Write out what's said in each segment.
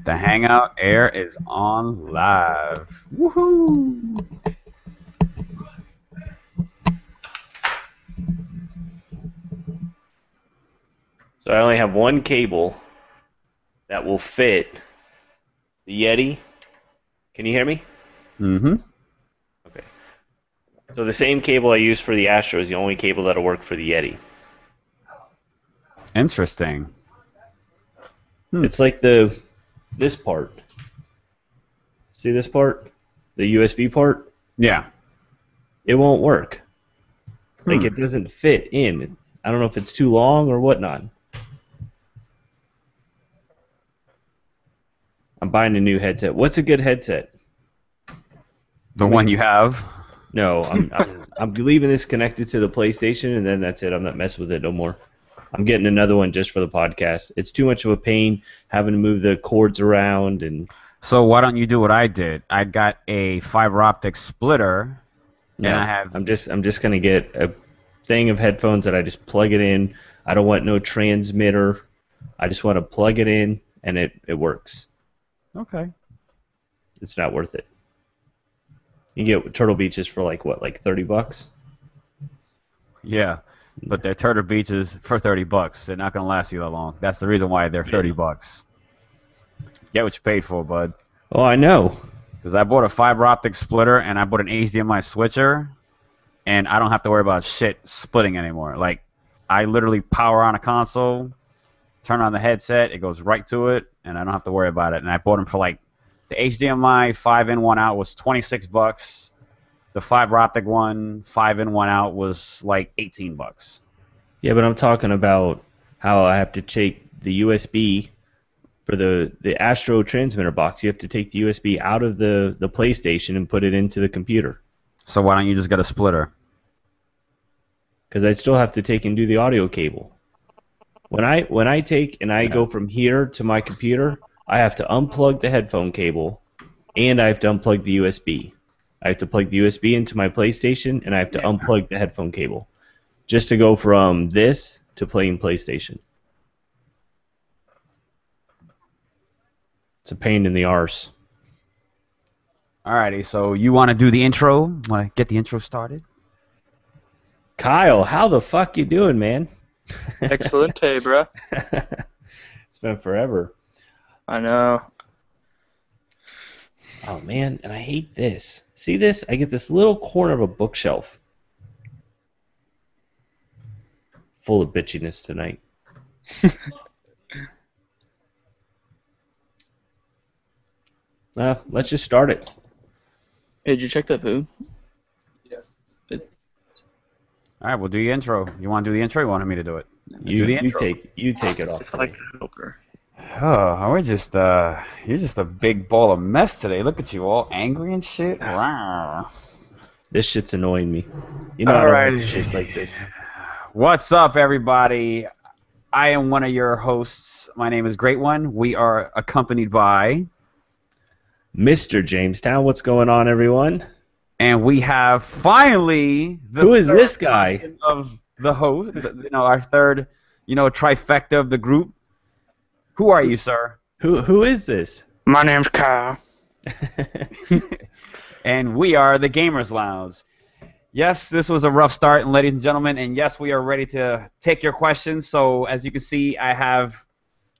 The Hangout Air is on live. Woohoo! So I only have one cable that will fit the Yeti. Can you hear me? Mm-hmm. Okay. So the same cable I use for the Astro is the only cable that'll work for the Yeti. Interesting. It's like this part. See this part? The USB part? Yeah. It won't work. Like it doesn't fit in. I don't know if it's too long or whatnot. I'm buying a new headset. What's a good headset? The one you have? No, I'm leaving this connected to the PlayStation, and then that's it. I'm not messing with it no more. I'm getting another one just for the podcast. It's too much of a pain having to move the cords around and. So why don't you do what I did? I got a fiber optic splitter, No, and I have. I'm just gonna get a thing of headphones that I just plug it in. I don't want no transmitter. I just want to plug it in, and it works. Okay. It's not worth it. You can get Turtle Beaches for like $30? Yeah, but they're Turtle Beaches for $30. They're not gonna last you that long. That's the reason why they're $30. Get what you paid for, bud. Oh, I know. Because I bought a fiber optic splitter and I bought an HDMI switcher, and I don't have to worry about shit splitting anymore. Like, I literally power on a console, turn on the headset, it goes right to it, and I don't have to worry about it. And I bought them for like the HDMI 5-in 1-out was $26. The fiber optic one 5-in 1-out was like $18. Yeah, but I'm talking about how I have to take the USB for the Astro transmitter box. You have to take the USB out of the PlayStation and put it into the computer. So why don't you just get a splitter? Because I still have to take and do the audio cable. When I take and I go from here to my computer, I have to unplug the headphone cable, and I have to unplug the USB. I have to plug the USB into my PlayStation, and I have to unplug the headphone cable, just to go from this to playing PlayStation. It's a pain in the arse. Alrighty, so you want to do the intro? Want to get the intro started? Kyle, how the fuck you doing, man? Excellent, hey, bro. It's been forever. I know. Oh, man, and I hate this. See this? I get this little corner of a bookshelf full of bitchiness tonight. Let's just start it. Hey, did you check that food? Yes. All right, we'll do the intro. You want to do the intro? Or you wanted me to do it? You take it off. It's like over. Oh, you're just a big ball of mess today. Look at you, all angry and shit. Wow. This shit's annoying me. You know, All I don't right. like shit like this. What's up, everybody? I am one of your hosts. My name is Great One. We are accompanied by, Mr. Jamestown, what's going on, everyone? and we have finally the Who is third this guy? person of the host. Our third, trifecta of the group. Who are you, sir? Who is this? My name's Kyle. And we are the GamerZlounge. Yes, this was a rough start, and ladies and gentlemen, and yes, we are ready to take your questions. So, as you can see, I have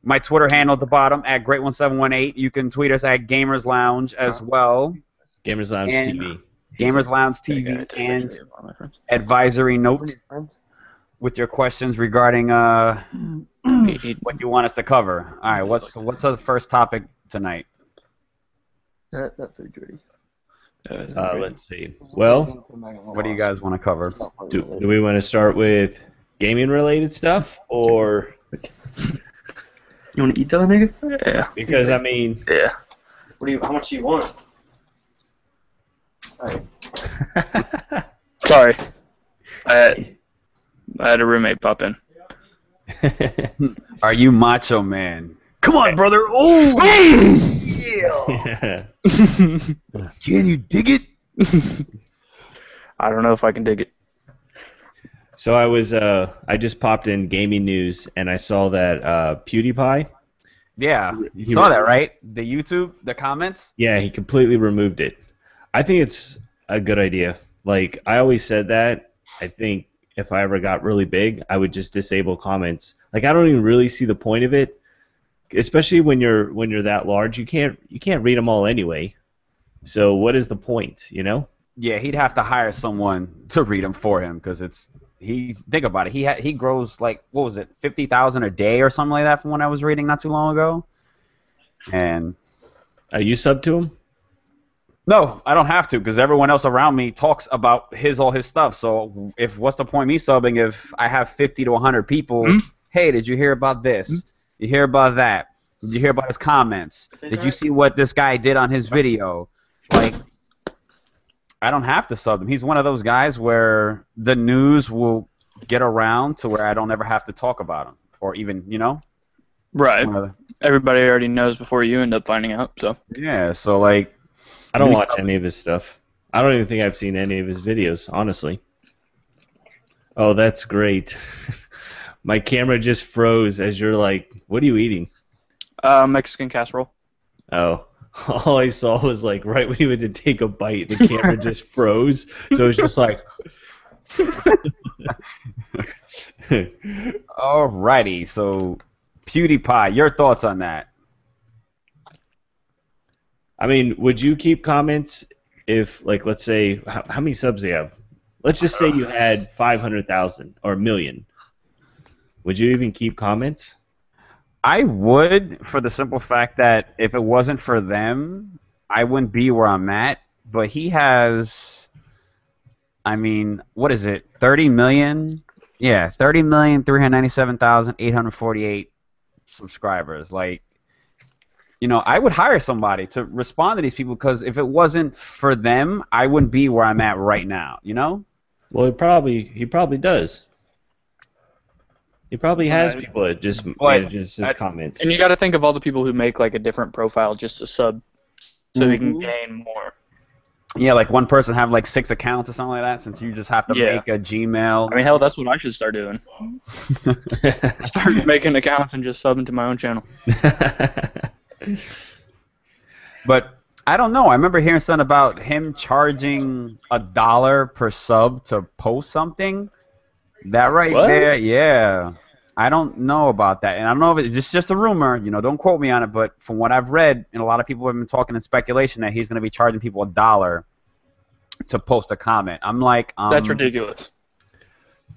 my Twitter handle at the bottom at Great1718. You can tweet us at GamersLounge as well. GamerZlounge And TV. GamersLounge TV and advisory note with your questions regarding what you want us to cover. All right, what's the first topic tonight? That food's ready. Let's see. Well, What do you guys want to cover? do we want to start with gaming-related stuff, or You want to eat that, nigga? Yeah. because I mean, Yeah. How much do you want? Sorry. Sorry. I had a roommate pop in. Are you Macho Man? Come on, brother! Oh, yeah! Can you dig it? I don't know if I can dig it. So I just popped in gaming news, and I saw that PewDiePie Yeah, you He saw that, removed- right? The YouTube, the comments. Yeah, he completely removed it. I think it's a good idea. Like I always said that. I think if I ever got really big, I would just disable comments. Like I don't even really see the point of it, especially when you're that large. You can't read them all anyway. So what is the point, you know? Yeah, he'd have to hire someone to read them for him because think about it. He grows like what was it, 50,000 a day or something like that from when I was reading not too long ago. And Are you sub to him? no, I don't have to because everyone else around me talks about all his stuff. So what's the point me subbing if I have 50 to 100 people? Hmm? Hey, did you hear about this? You hear about that? Did you hear about his comments? Did you see what this guy did on his video? Like, I don't have to sub him. He's one of those guys where the news will get around to where I don't ever have to talk about him or even, Right. one of the- Everybody already knows before you end up finding out. So yeah. So like, I don't me watch sub- any of his stuff. I don't even think I've seen any of his videos, honestly. Oh, that's great. My camera just froze as you're like, what are you eating? Mexican casserole. Oh, all I saw was like right when he went to take a bite, the camera just froze. So it was just like. Alrighty. So, PewDiePie, your thoughts on that? I mean, would you keep comments if, like, let's say, how many subs do you have? Let's just say you had 500,000 or a million. Would you even keep comments? I would, for the simple fact that if it wasn't for them, I wouldn't be where I'm at. But he has, I mean, what is it? 30 million? Yeah, 30,397,848 subscribers. Like, I would hire somebody to respond to these people because if it wasn't for them, I wouldn't be where I'm at right now. Well, he probably does. He probably has Right. people that just But manages his comments. And you got to think of all the people who make like a different profile just to sub, so he can Mhm. gain more. Yeah, like one person have like 6 accounts or something like that since you just have to Yeah. make a Gmail. I mean, hell, that's what I should start doing. Start making accounts and just subbing to my own channel. But I don't know. I remember hearing something about him charging $1 per sub to post something. That right What? there, yeah. I don't know about that, and I don't know if it's just a rumor. Don't quote me on it. But from what I've read, and a lot of people have been talking in speculation that he's going to be charging people $1 to post a comment. I'm like, That's ridiculous.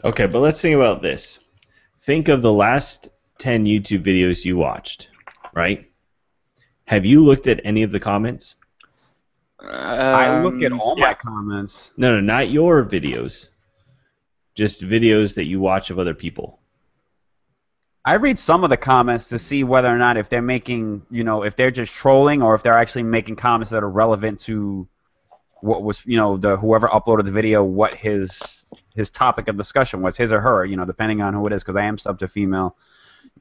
Okay, but let's think about this. Think of the last 10 YouTube videos you watched, right? Have you looked at any of the comments? I look at all my yeah. comments. No, not your videos. Just videos that you watch of other people. I read some of the comments to see whether or not if they're making, if they're just trolling or if they're actually making comments that are relevant to what was, the whoever uploaded the video, what his topic of discussion was, his or her, depending on who it is, because I am sub to female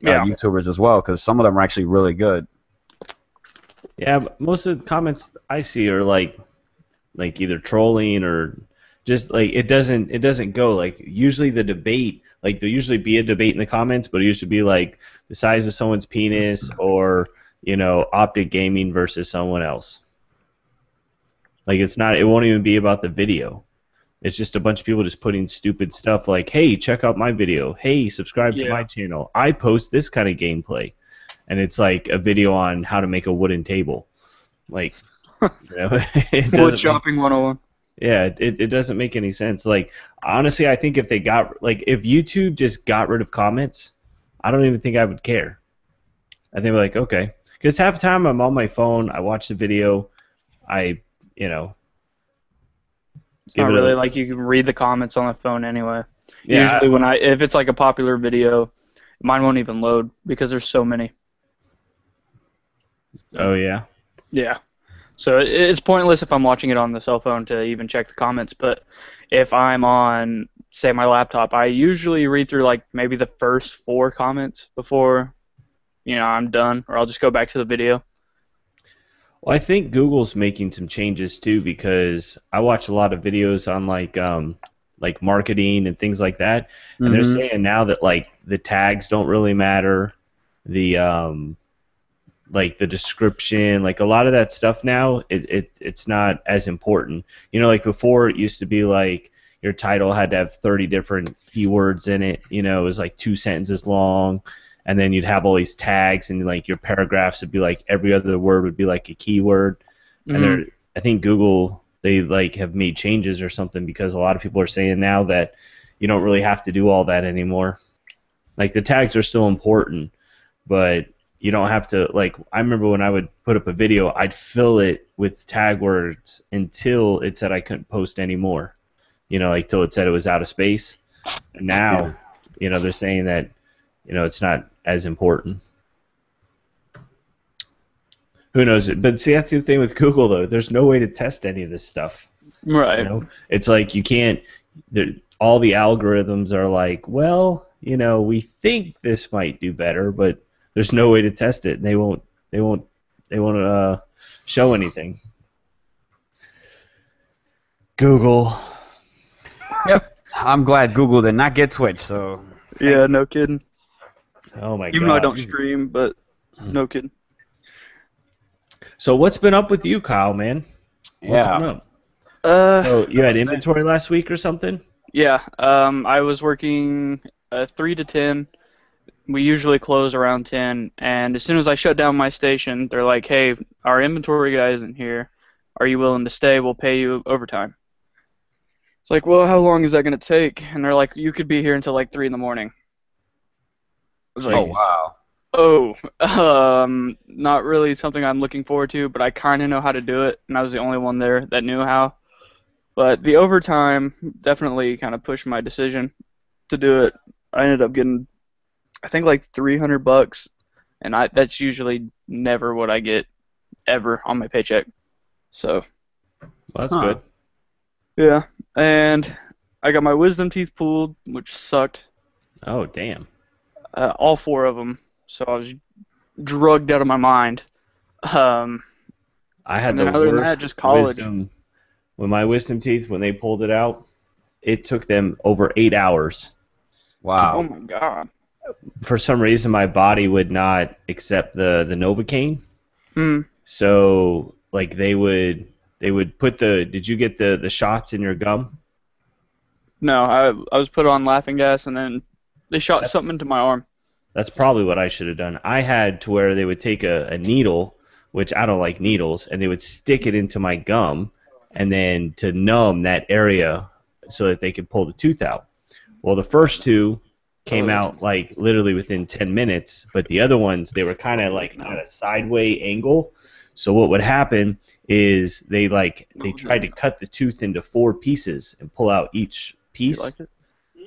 YouTubers as well, because some of them are actually really good. Yeah, but most of the comments I see are like either trolling or just like it doesn't go like usually the debate, like there'll usually be a debate in the comments, but it used to be like the size of someone's penis or Optic Gaming versus someone else. Like it won't even be about the video. It's just a bunch of people just putting stupid stuff like, hey, check out my video. Hey, subscribe to my channel. I post this kind of gameplay. And it's like a video on how to make a wooden table. Like, it Wood doesn't shopping 101. yeah, it doesn't make any sense. Like, honestly, I think if if YouTube just got rid of comments, I don't even think I would care. I think like, okay. Because half the time I'm on my phone, I watch the video, It's not really like you can read the comments on the phone anyway. Yeah, Usually if it's like a popular video, mine won't even load because there's so many. oh yeah. Yeah. So it's pointless if I'm watching it on the cell phone to even check the comments, but if I'm on, say, my laptop, I usually read through like maybe the first 4 comments before, I'm done, or I'll just go back to the video. Well, I think Google's making some changes too because I watch a lot of videos on like marketing and things like that, and they're saying now that like the tags don't really matter, the like the description, like a lot of that stuff now, it's not as important. You know, like before it used to be like your title had to have 30 different keywords in it. You know, it was like 2 sentences long, and then you'd have all these tags, and like your paragraphs would be like every other word would be like a keyword. And I think Google, they like have made changes or something, because a lot of people are saying now that you don't really have to do all that anymore. Like the tags are still important, but you don't have to, like, I remember when I would put up a video, I'd fill it with tag words until it said I couldn't post anymore. You know, like till it said it was out of space. And now, you know, they're saying that, you know, it's not as important. Who knows? But see, that's the thing with Google, though. There's no way to test any of this stuff. Right. You know? It's like you can't, all the algorithms are like, well, you know, we think this might do better, but there's no way to test it, and they won't show anything. Google. Yep. I'm glad Google did not get Twitch, so... Yeah, no kidding. Oh, my God. Even though I don't stream, but no kidding. So what's been up with you, Kyle, man? What's been up? So you had inventory last week or something? Yeah, I was working 3 to 10. We usually close around 10, and as soon as I shut down my station, they're like, hey, our inventory guy isn't here. Are you willing to stay? We'll pay you overtime. It's like, well, how long is that going to take? And they're like, you could be here until like 3 in the morning. I was like, oh, wow. Not really something I'm looking forward to, but I kind of know how to do it, and I was the only one there that knew how. But the overtime definitely kind of pushed my decision to do it. I ended up getting, I think, like $300, and that's usually never what I get ever on my paycheck. So, well, that's good. Yeah, and I got my wisdom teeth pulled, which sucked. Oh, damn. All 4 of them. So I was drugged out of my mind. I had the other than worst that, just college. wisdom. When my wisdom teeth, when they pulled it out, it took them over 8 hours. Wow. Oh my God. For some reason, my body would not accept the Novocaine. Mm. So, like, they would put did you get the shots in your gum? No, I was put on laughing gas, and then they shot something into my arm. That's probably what I should have done. I had to where they would take a needle, which I don't like needles, and they would stick it into my gum, and then to numb that area so that they could pull the tooth out. Well, the first 2 came out like literally within 10 minutes, but the other ones, they were kind of like at a sideway angle. So what would happen is they tried to cut the tooth into 4 pieces and pull out each piece. You like it?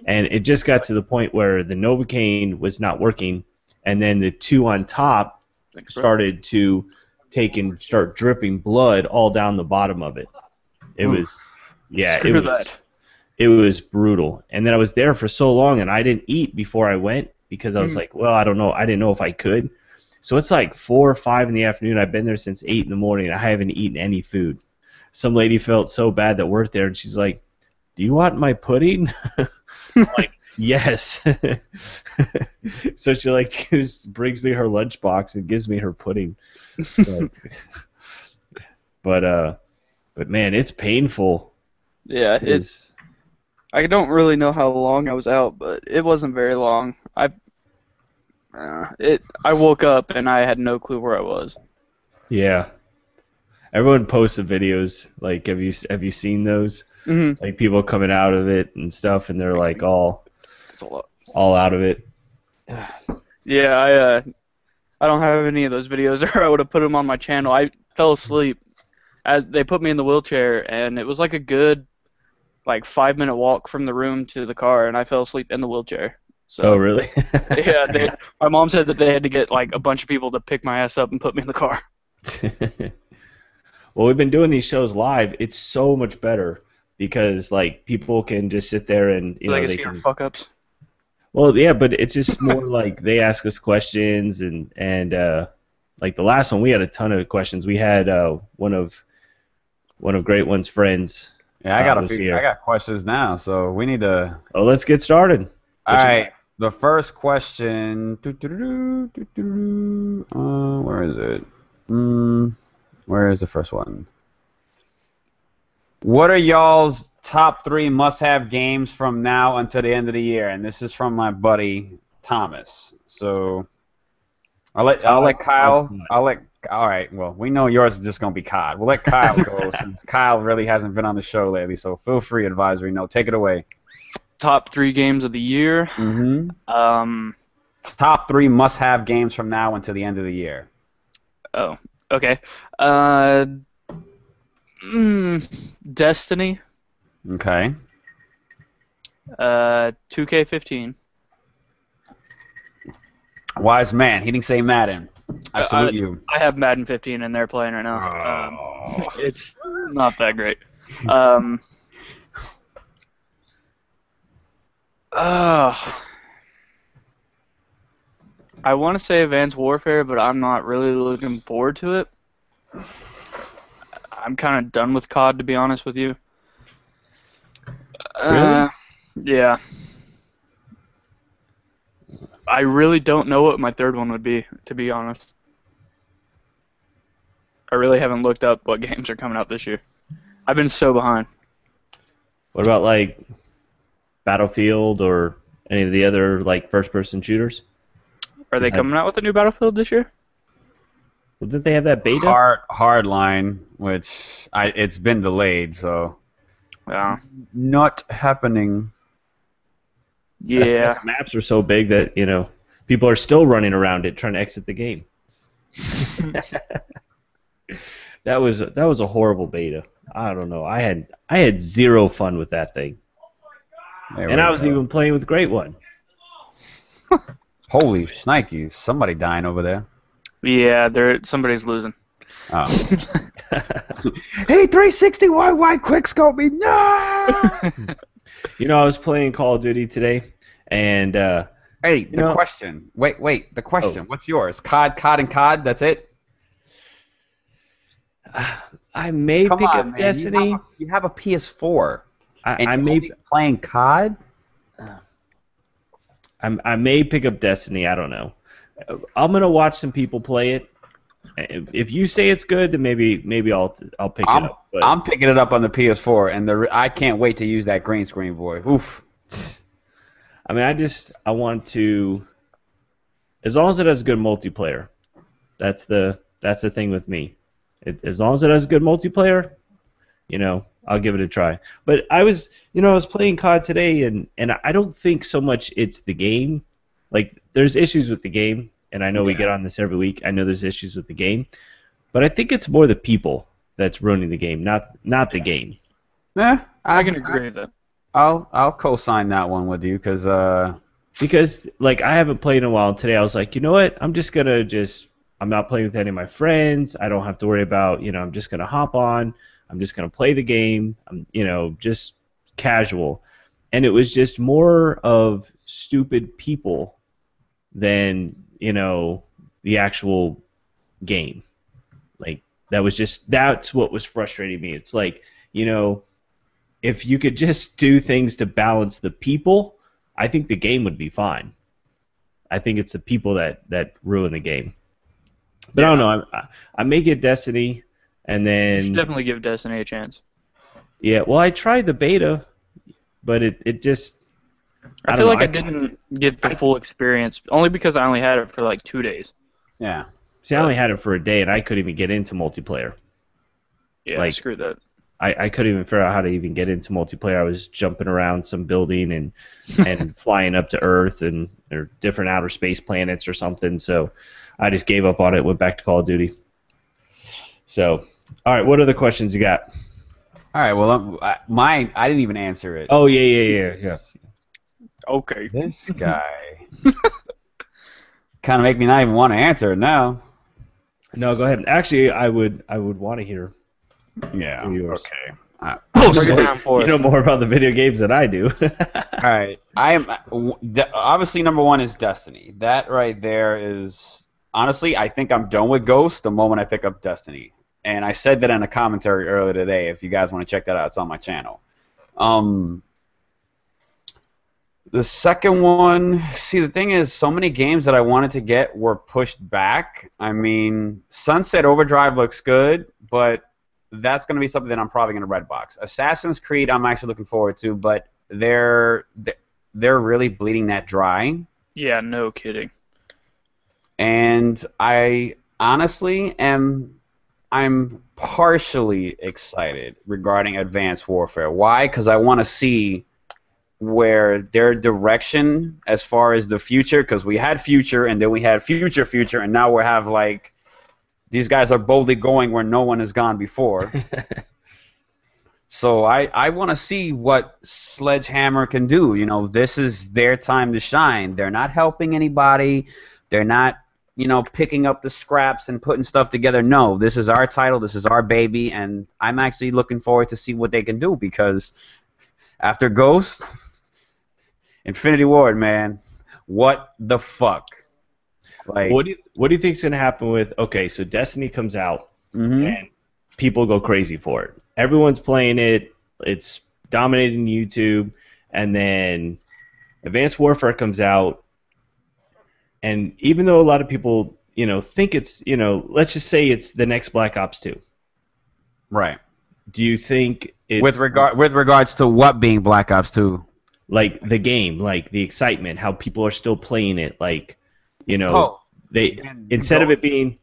And it just got to the point where the Novocaine was not working, and then the 2 on top started to start dripping blood all down the bottom of it. It was, it was brutal. And then I was there for so long, and I didn't eat before I went because I was like, well, I don't know. I didn't know if I could. So it's like 4 or 5 in the afternoon. I've been there since 8 in the morning, and I haven't eaten any food. Some lady felt so bad that worked there, and she's like, do you want my pudding? I'm like, yes. So she like just brings me her lunchbox and gives me her pudding. But man, it's painful. Yeah, it's. I don't really know how long I was out, but it wasn't very long. I woke up and I had no clue where I was. Yeah. Everyone posts the videos. Like, have you seen those? Mm-hmm. Like people coming out of it and stuff, and they're like all out of it. Yeah, I don't have any of those videos, or I would have put them on my channel. I fell asleep as they put me in the wheelchair, and it was like a good 5-minute walk from the room to the car, and I fell asleep in the wheelchair. So, oh, really? Yeah, my mom said that they had to get a bunch of people to pick my ass up and put me in the car. Well, we've been doing these shows live. It's so much better because people can just sit there and they can see our fuck ups. Well, yeah, but it's just more like they ask us questions and like the last one we had a ton of questions. We had one of Great One's friends. Yeah, I got questions now, so we need to. Oh, let's get started. All right. The first question. Where is it? Here's the first one. What are y'all's top 3 must-have games from now until the end of the year? And this is from my buddy Thomas. So I'll let Kyle. All right. Well, we know yours is just gonna be COD. We'll let Kyle go since Kyle really hasn't been on the show lately. So feel free, advisory note. Take it away. Top 3 games of the year. Mm-hmm. Top 3 must-have games from now until the end of the year. Oh, okay. Destiny. Okay. 2K15. Wise man. He didn't say Madden. I salute you. I have Madden 15 and they're playing right now. It's not that great. I want to say Advanced Warfare, but I'm not really looking forward to it. I'm kind of done with COD, to be honest with you. Really? Yeah. I really don't know what my third one would be, to be honest. I really haven't looked up what games are coming out this year. I've been so behind. What about like Battlefield or any of the other like first-person shooters? Are they coming out with a new Battlefield this year? Well, didn't they have that beta? Hardline, which it's been delayed, so Yeah. not happening. That's Yeah. because the maps are so big that people are still running around it trying to exit the game. That was a horrible beta. I don't know. I had zero fun with that thing, and I was even playing with Great One. Holy shnikes! Somebody dying over there. Yeah, somebody's losing. Oh. Hey, 360, why quickscope me? No! I was playing Call of Duty today, and Hey, the question. Wait, the question. What's yours? COD, and COD? That's it? I may Come pick on, up man. Destiny. You have a PS4. I and may you're playing COD? I may pick up Destiny. I don't know. I'm gonna watch some people play it. If you say it's good, then maybe I'll pick it up. But I'm picking it up on the PS4, and I can't wait to use that green screen, boy. Oof. I mean, I want to, as long as it has good multiplayer. That's the thing with me. As long as it has good multiplayer, I'll give it a try. But I was playing COD today, and I don't think so much it's the game. Like, there's issues with the game, and I know we get on this every week. I know there's issues with the game, but I think it's more the people that's ruining the game, not the game. Yeah, I can agree with that. I'll co-sign that one with you because like I haven't played in a while. Today I was like, you know what? I'm not playing with any of my friends. I don't have to worry about I'm just gonna hop on. I'm just gonna play the game. I'm just casual, and it was just more of stupid people than the actual game. Like that's what was frustrating me. It's like if you could just do things to balance the people, I think the game would be fine. I think it's the people that ruin the game. But I don't know. I may get Destiny, and then You should definitely give Destiny a chance. Yeah, well, I tried the beta, but it just I feel like I didn't get the full experience, only because I only had it for like 2 days. yeah. See, I only had it for a day, and I couldn't even get into multiplayer. Yeah, screw that. I couldn't even figure out how to even get into multiplayer. I was jumping around some building and flying up to Earth or different outer space planets or something. So I just gave up on it, went back to Call of Duty. So, all right, what other questions you got? All right. Well, mine. I didn't even answer it. Oh yeah. Okay. This guy kind of make me not even want to answer it now. No, go ahead. Actually, I would want to hear. Yeah. Yours. Okay. Break it down for You know more about the video games than I do. All right. I am obviously number one is Destiny. That right there is honestly, I think I'm done with Ghost the moment I pick up Destiny. And I said that in a commentary earlier today. If you guys want to check that out, it's on my channel. The second one, see, the thing is, so many games that I wanted to get were pushed back. I mean, Sunset Overdrive looks good, but that's going to be something that I'm probably going to red box. Assassin's Creed, I'm actually looking forward to, but they're really bleeding that dry. Yeah, no kidding. And I honestly I'm partially excited regarding Advanced Warfare. Why? Because I want to see where their direction as far as the future, because we had future and then we had future, and now we have like these guys are boldly going where no one has gone before. So I want to see what Sledgehammer can do. You know, this is their time to shine. They're not helping anybody. They're not, you know, picking up the scraps and putting stuff together. No, this is our title. This is our baby, and I'm actually looking forward to see what they can do, because after Ghost, Infinity Ward, man, what the fuck? Like, what do you think's gonna happen with? Okay, so Destiny comes out and people go crazy for it. Everyone's playing it. It's dominating YouTube, and then Advanced Warfare comes out, and even though a lot of people, you know, think it's, you know, let's just say it's the next Black Ops 2. right. Do you think it's With regards to what being Black Ops 2? like the game, like the excitement, how people are still playing it, like, you know, they then instead of it being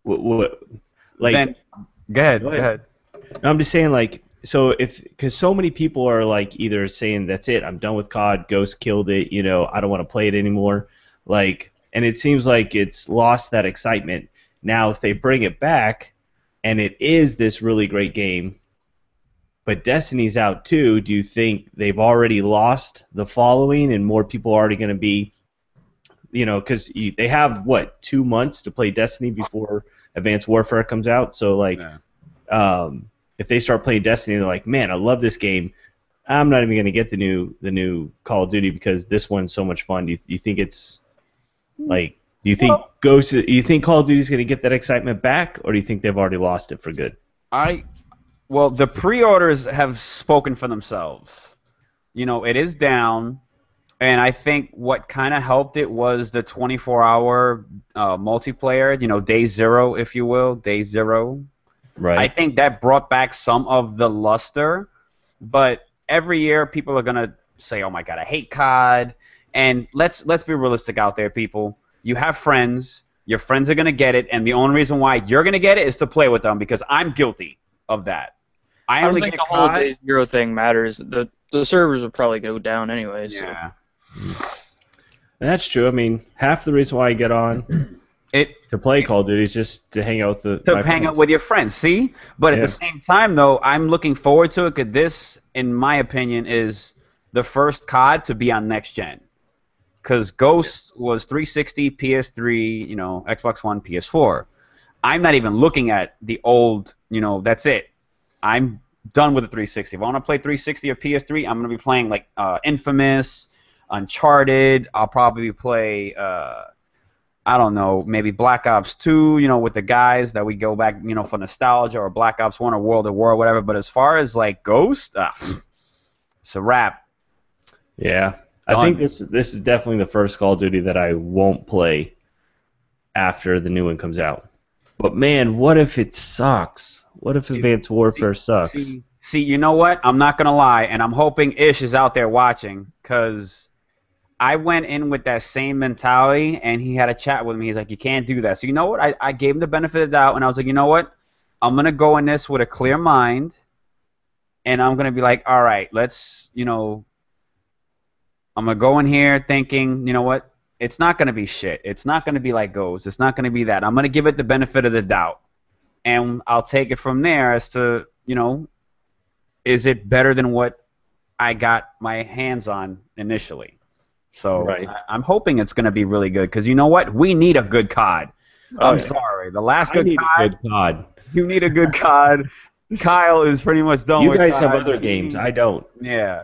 like then go ahead. I'm just saying, like, so because so many people are like either saying that's it, I'm done with COD, Ghost killed it, you know, I don't want to play it anymore, like, and it seems like it's lost that excitement. Now, if they bring it back, and it is this really great game, but Destiny's out too, do you think they've already lost the following, and more people are already going to be, you know, because they have what 2 months to play Destiny before Advanced Warfare comes out, so like. Yeah. If they start playing Destiny, they're like, man, I love this game. I'm not even going to get the new Call of Duty because this one's so much fun. Do you think it's like? Do you think you think Call of Duty is going to get that excitement back, or do you think they've already lost it for good? Well, the pre-orders have spoken for themselves. You know, it is down, and I think what kind of helped it was the 24-hour multiplayer. You know, day zero, if you will, day zero. Right. I think that brought back some of the luster, but every year people are gonna say, "Oh my God, I hate COD." And let's be realistic out there, people. You have friends. Your friends are gonna get it, and the only reason why you're gonna get it is to play with them. Because I'm guilty of that. I don't think the whole day zero thing matters. The servers will probably go down anyway. So. Yeah. That's true. I mean, half the reason why I get on to play Call of Duty is just to hang out with my hang friends. out with your friends. See, but at the same time, though, I'm looking forward to it because this, in my opinion, is the first COD to be on next gen. Because Ghost was 360, PS3, you know, Xbox One, PS4. I'm not even looking at the old, you know, that's it. I'm done with the 360. If I want to play 360 or PS3, I'm going to be playing like Infamous, Uncharted. I'll probably play, I don't know, maybe Black Ops 2, you know, with the guys that we go back, you know, for nostalgia, or Black Ops 1 or World at War or whatever. But as far as like Ghost, it's a wrap. Yeah. I think this is definitely the first Call of Duty that I won't play after the new one comes out. But man, what if it sucks? What if Advanced Warfare sucks? See, you know what? I'm not going to lie, and I'm hoping Ish is out there watching, because I went in with that same mentality, and he had a chat with me. He's like, you can't do that. So you know what? I gave him the benefit of the doubt, and I was like, you know what? I'm going to go in this with a clear mind, and I'm going to be like, all right, let's, you know, I'm going to go in here thinking, you know what? It's not going to be shit. It's not going to be like Ghost. It's not going to be that. I'm going to give it the benefit of the doubt, and I'll take it from there as to, you know, is it better than what I got my hands on initially? So right. I'm hoping it's going to be really good, because you know what? We need a good COD. I'm sorry. The last good COD. You need a good COD. Kyle is pretty much done with COD. You guys have other games. I don't. Yeah.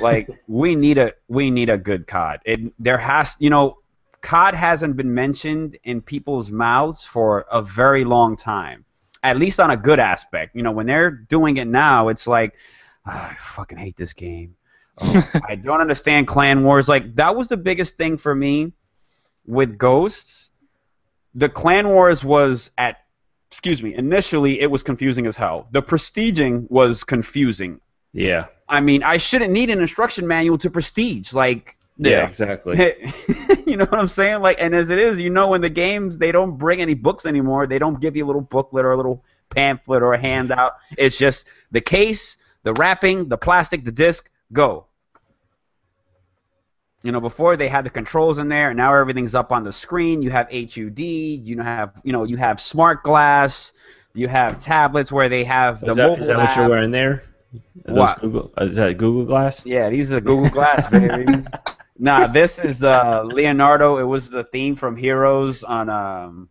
Like, we need a good COD. There has, you know, COD hasn't been mentioned in people's mouths for a very long time. At least on a good aspect. You know, when they're doing it now, it's like, I fucking hate this game. Oh, I don't understand clan wars. Like, that was the biggest thing for me with Ghosts. The clan wars was at excuse me, initially it was confusing as hell. The prestiging was confusing. Yeah. I mean, I shouldn't need an instruction manual to prestige. Like, Yeah, exactly. you know what I'm saying? Like, and as it is, you know, in the games, they don't bring any books anymore. They don't give you a little booklet or a little pamphlet or a handout. It's just the case, the wrapping, the plastic, the disc, go. You know, before they had the controls in there, and now everything's up on the screen. You have HUD, you have smart glass, you have tablets where they have the mobile Is that what you're app. wearing there? Are What? Is that Google Glass? Yeah, these are Google Glass, baby. Nah, this is Leonardo. It was the theme from Heroes on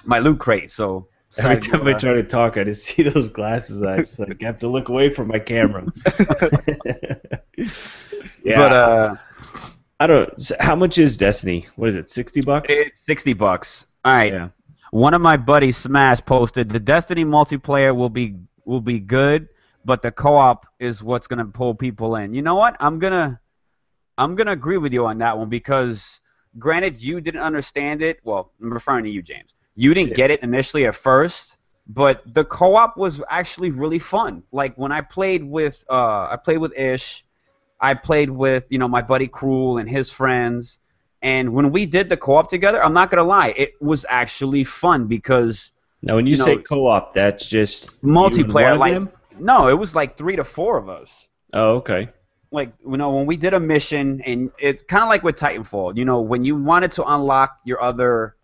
my loot crate. So Every time I try to talk, I just see those glasses. I just like have to look away from my camera. Yeah. But I don't. So how much is Destiny? What is it? $60? it's $60. All right. Yeah. One of my buddies, Smash, posted the Destiny multiplayer will be good, but the co-op is what's gonna pull people in. You know what? I'm gonna agree with you on that one because, granted, you didn't understand it. Well, I'm referring to you, James. You didn't get it initially at first, but the co-op was actually really fun. Like when I played with Ish, I played with my buddy Cruel and his friends, and when we did the co-op together, I'm not gonna lie, it was actually fun because Now, when you say co-op, that's just multiplayer. You and one of them? No, it was like 3 to 4 of us. Oh, okay. Like, when we did a mission, and it's kind of like with Titanfall, when you wanted to unlock your other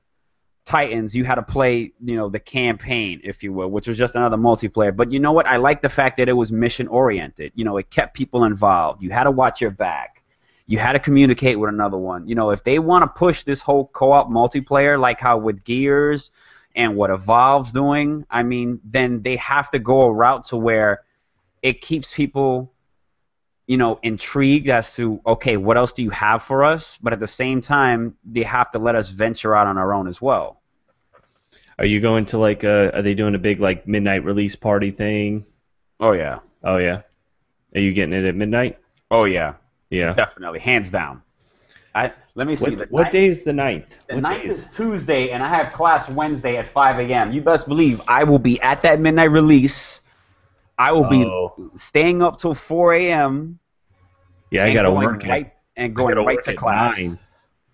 Titans, you had to play, the campaign, if you will, which was just another multiplayer. But you know what? I like the fact that it was mission-oriented. It kept people involved. You had to watch your back. You had to communicate with another one. If they want to push this whole co-op multiplayer, like how with Gears and what Evolve's doing, I mean, then they have to go a route to where it keeps people intrigued as to, okay, what else do you have for us? But at the same time, they have to let us venture out on our own as well. Are you going to are they doing a big midnight release party thing? Oh, yeah. Oh, yeah. Are you getting it at midnight? Oh, yeah. Yeah. Definitely. Hands down. Let me see. What day is the 9th? The 9th is Tuesday, and I have class Wednesday at 5 a.m. You best believe I will be at that midnight release. I will be staying up till 4 a.m. Yeah, I got to work going right to class. 9.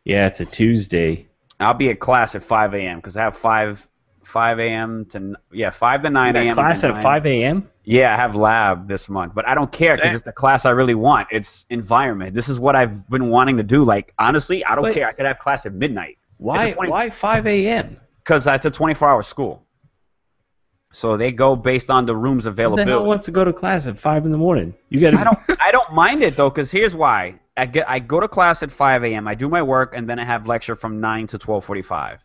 Yeah, it's a Tuesday. I'll be at class at 5 a.m. because I have 5 a.m. to 5 to 9 a.m. Class at 5 a.m.? Yeah, I have lab this month, but I don't care because it's the class I really want. It's environment. This is what I've been wanting to do. Like, honestly, I don't care. I could have class at midnight. Why 5 a.m.? Because it's a 24-hour school. So they go based on the room's availability. Who the hell wants to go to class at 5 in the morning? I don't mind it though, because here's why. I go to class at 5 a.m. I do my work, and then I have lecture from 9 to 12:45.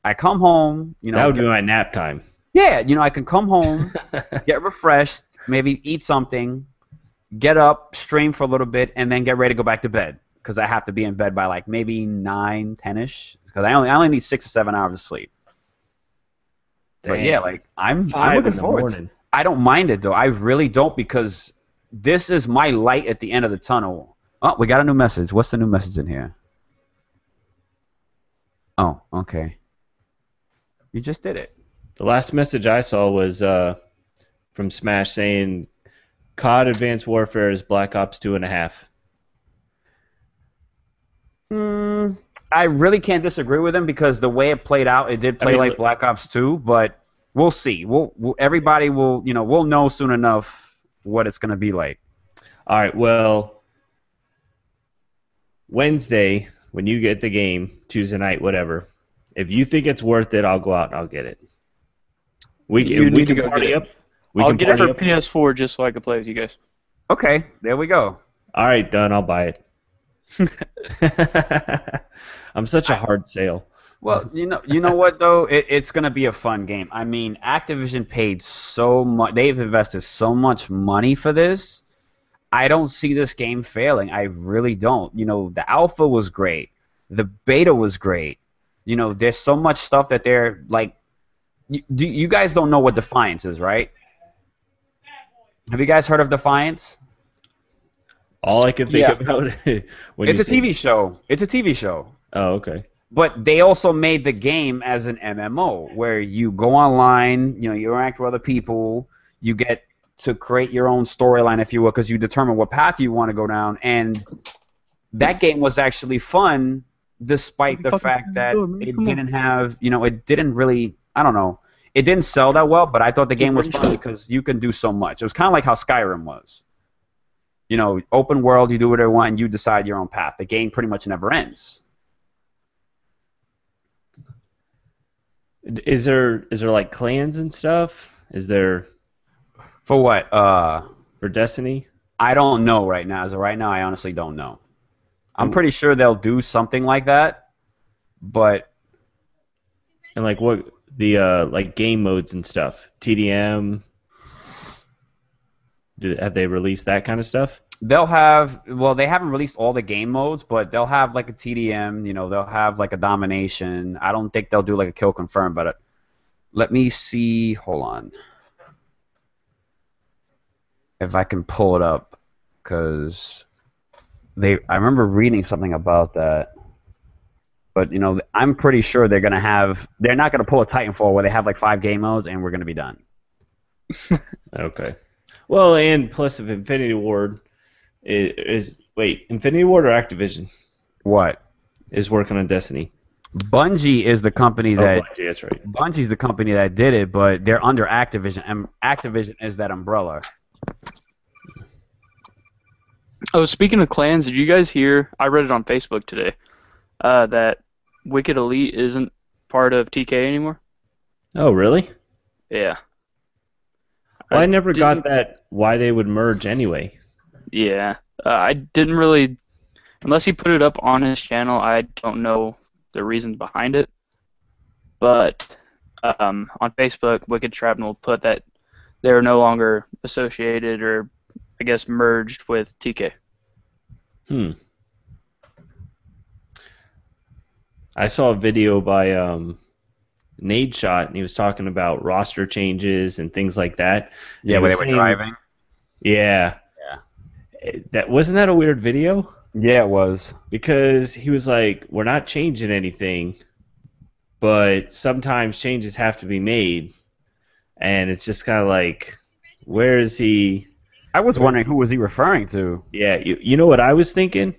I come home. That would be my nap time. Yeah, I can come home, get refreshed, maybe eat something, get up, stream for a little bit, and then get ready to go back to bed because I have to be in bed by maybe 9, 10ish because I only need 6 or 7 hours of sleep. Damn. But yeah, I'm looking forward to it. I don't mind it though. I really don't because this is my light at the end of the tunnel. Oh, we got a new message. What's the new message in here? Oh, okay. You just did it. The last message I saw was from Smash saying COD Advanced Warfare is Black Ops 2.5. I really can't disagree with him because the way it played out, it did play like Black Ops 2, but we'll see. Everybody will, we'll know soon enough what it's going to be like. All right, well, Wednesday, when you get the game, Tuesday night, whatever, if you think it's worth it, I'll go out and I'll get it. We can party up. I'll get it for PS4 just so I can play with you guys. Okay, there we go. All right, done. I'll buy it. I'm such a hard sale. Well, you know what though? It's gonna be a fun game. I mean, Activision paid so much. They've invested so much money for this. I don't see this game failing. I really don't. The alpha was great. The beta was great. There's so much stuff that they're like. You guys don't know what Defiance is, right? Have you guys heard of Defiance? All I can think about it's a TV show. It's a TV show. Oh, okay. But they also made the game as an MMO where you go online, you interact with other people, you get to create your own storyline, if you will, because you determine what path you want to go down. And that game was actually fun, despite the fact that it didn't have, it didn't really, I don't know, it didn't sell that well. But I thought the game was fun because you can do so much. It was kind of like how Skyrim was. Open world, you do whatever you want, and you decide your own path. The game pretty much never ends. Is there like clans and stuff? Is there For what? for Destiny? I don't know right now. As of right now, I honestly don't know. I'm pretty sure they'll do something like that, but And like what the like game modes and stuff? TDM. Have they released that kind of stuff? they'll have. Well, they haven't released all the game modes, but they'll have like a TDM. They'll have like a domination. I don't think they'll do like a kill confirm, but let me see. Hold on, if I can pull it up, because I remember reading something about that. But I'm pretty sure they're gonna have. They're not gonna pull a Titanfall where they have like 5 game modes and we're gonna be done. Okay. Well, and plus if Infinity Ward is wait, Infinity Ward or Activision What? is working on Destiny? Bungie is the company that. Bungie, that's right. Bungie's the company that did it, but they're under Activision, and Activision is that umbrella. Oh, speaking of clans, did you guys hear? I read it on Facebook today. That Wicked Elite isn't part of TK anymore. Oh, really? Yeah. Well, I never got that why they would merge anyway. Yeah. I didn't really, unless he put it up on his channel, I don't know the reasons behind it. But on Facebook, Wicked Shrapnel put that they're no longer associated or, I guess, merged with TK. I saw a video by Nade Shot, and he was talking about roster changes and things like that. And Yeah, he where they was were saying- driving. Yeah. That wasn't that a weird video? Yeah, it was. Because he was like, "We're not changing anything, but sometimes changes have to be made," and it's just kind of like, where is he? I was wondering who was he referring to. Yeah, you know what I was thinking?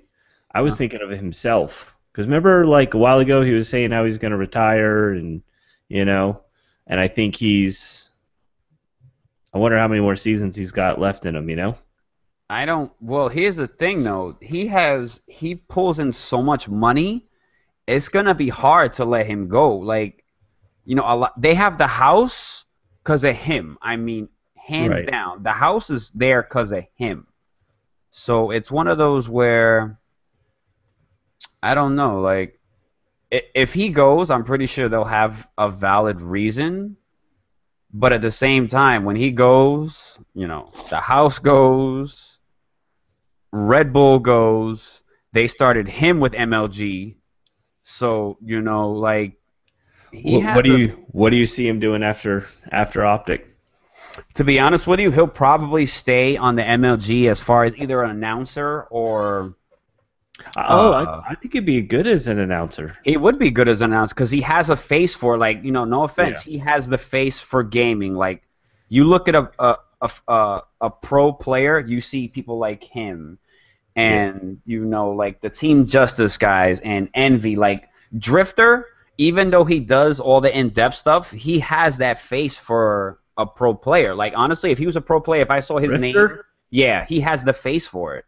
I was thinking of himself. Because remember, like a while ago, he was saying how he's going to retire, and and I think I wonder how many more seasons he's got left in him. I don't. Well, here's the thing, though. He pulls in so much money. It's gonna be hard to let him go. Like, a lot. They have the house because of him. I mean, hands Right. down, the house is there because of him. So it's one of those where I don't know. Like, if he goes, I'm pretty sure they'll have a valid reason. But at the same time, when he goes, the house goes, Red Bull goes. They started him with MLG, so like he has. What do you see him doing after Optic? To be honest with you, he'll probably stay on the MLG as far as either an announcer or. I think he'd be good as an announcer. He would be good as an announcer because he has a face for, like, no offense, he has the face for gaming. Like, you look at a pro player, you see people like him, and like the Team Justice guys and Envy, like Drifter. Even though he does all the in-depth stuff, he has that face for a pro player. Like, honestly, if he was a pro player, if I saw his Drifter? name, yeah, he has the face for it.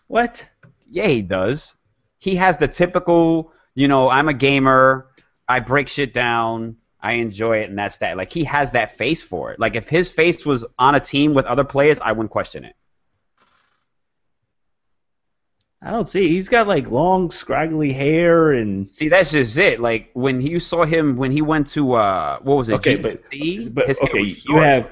What? Yeah, he does. He has the typical, I'm a gamer, I break shit down, I enjoy it, and that's that. Like, he has that face for it. Like, if his face was on a team with other players, I wouldn't question it. I don't see. He's got like long, scraggly hair and. See, that's just it. Like, when you saw him, when he went to, what was it, Okay, GT? but his hair okay, was you short.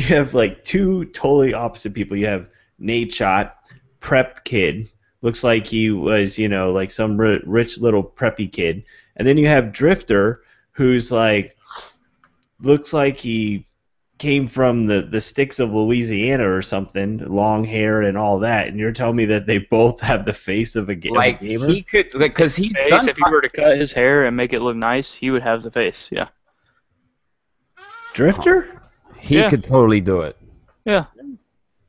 have like two totally opposite people. You have Nate Shot, prep kid. Looks like he was, like some rich little preppy kid. And then you have Drifter, who's like, looks like he came from the sticks of Louisiana or something, long hair and all that, and you're telling me that they both have the face of a Like gamer? he could, because he's Face, done. if he were to cut his hair and make it look nice, he would have the face. Yeah. Drifter? He Yeah. could totally do it. Yeah.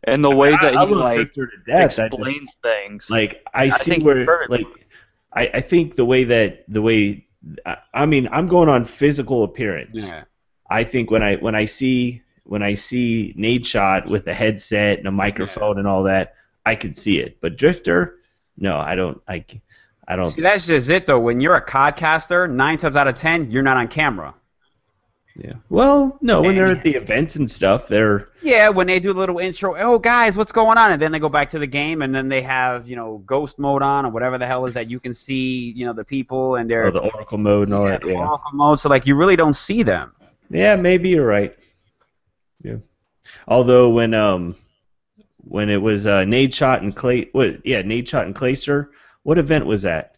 And the way that I he love like Drifter to death. explains things. Like I see think where he's perfect. like I think the way I mean I'm going on physical appearance. Yeah. I think when I see Nate Shot with a headset and a microphone and all that, I can see it. But Drifter, no, I don't. I don't. See, that's just it though. When you're a codcaster, 9 times out of 10, you're not on camera. Yeah. Well, no, when And- they're at the events and stuff, they're. Yeah, when they do the little intro, oh guys, what's going on? And then they go back to the game, and then they have ghost mode on or whatever the hell is that you can see the people and they're The Oracle mode and all that. the Yeah. Oracle mode. So like you really don't see them. Yeah, maybe you're right. Yeah. Although when it was Nate Shot and Nate Shot and Clayster, what event was that?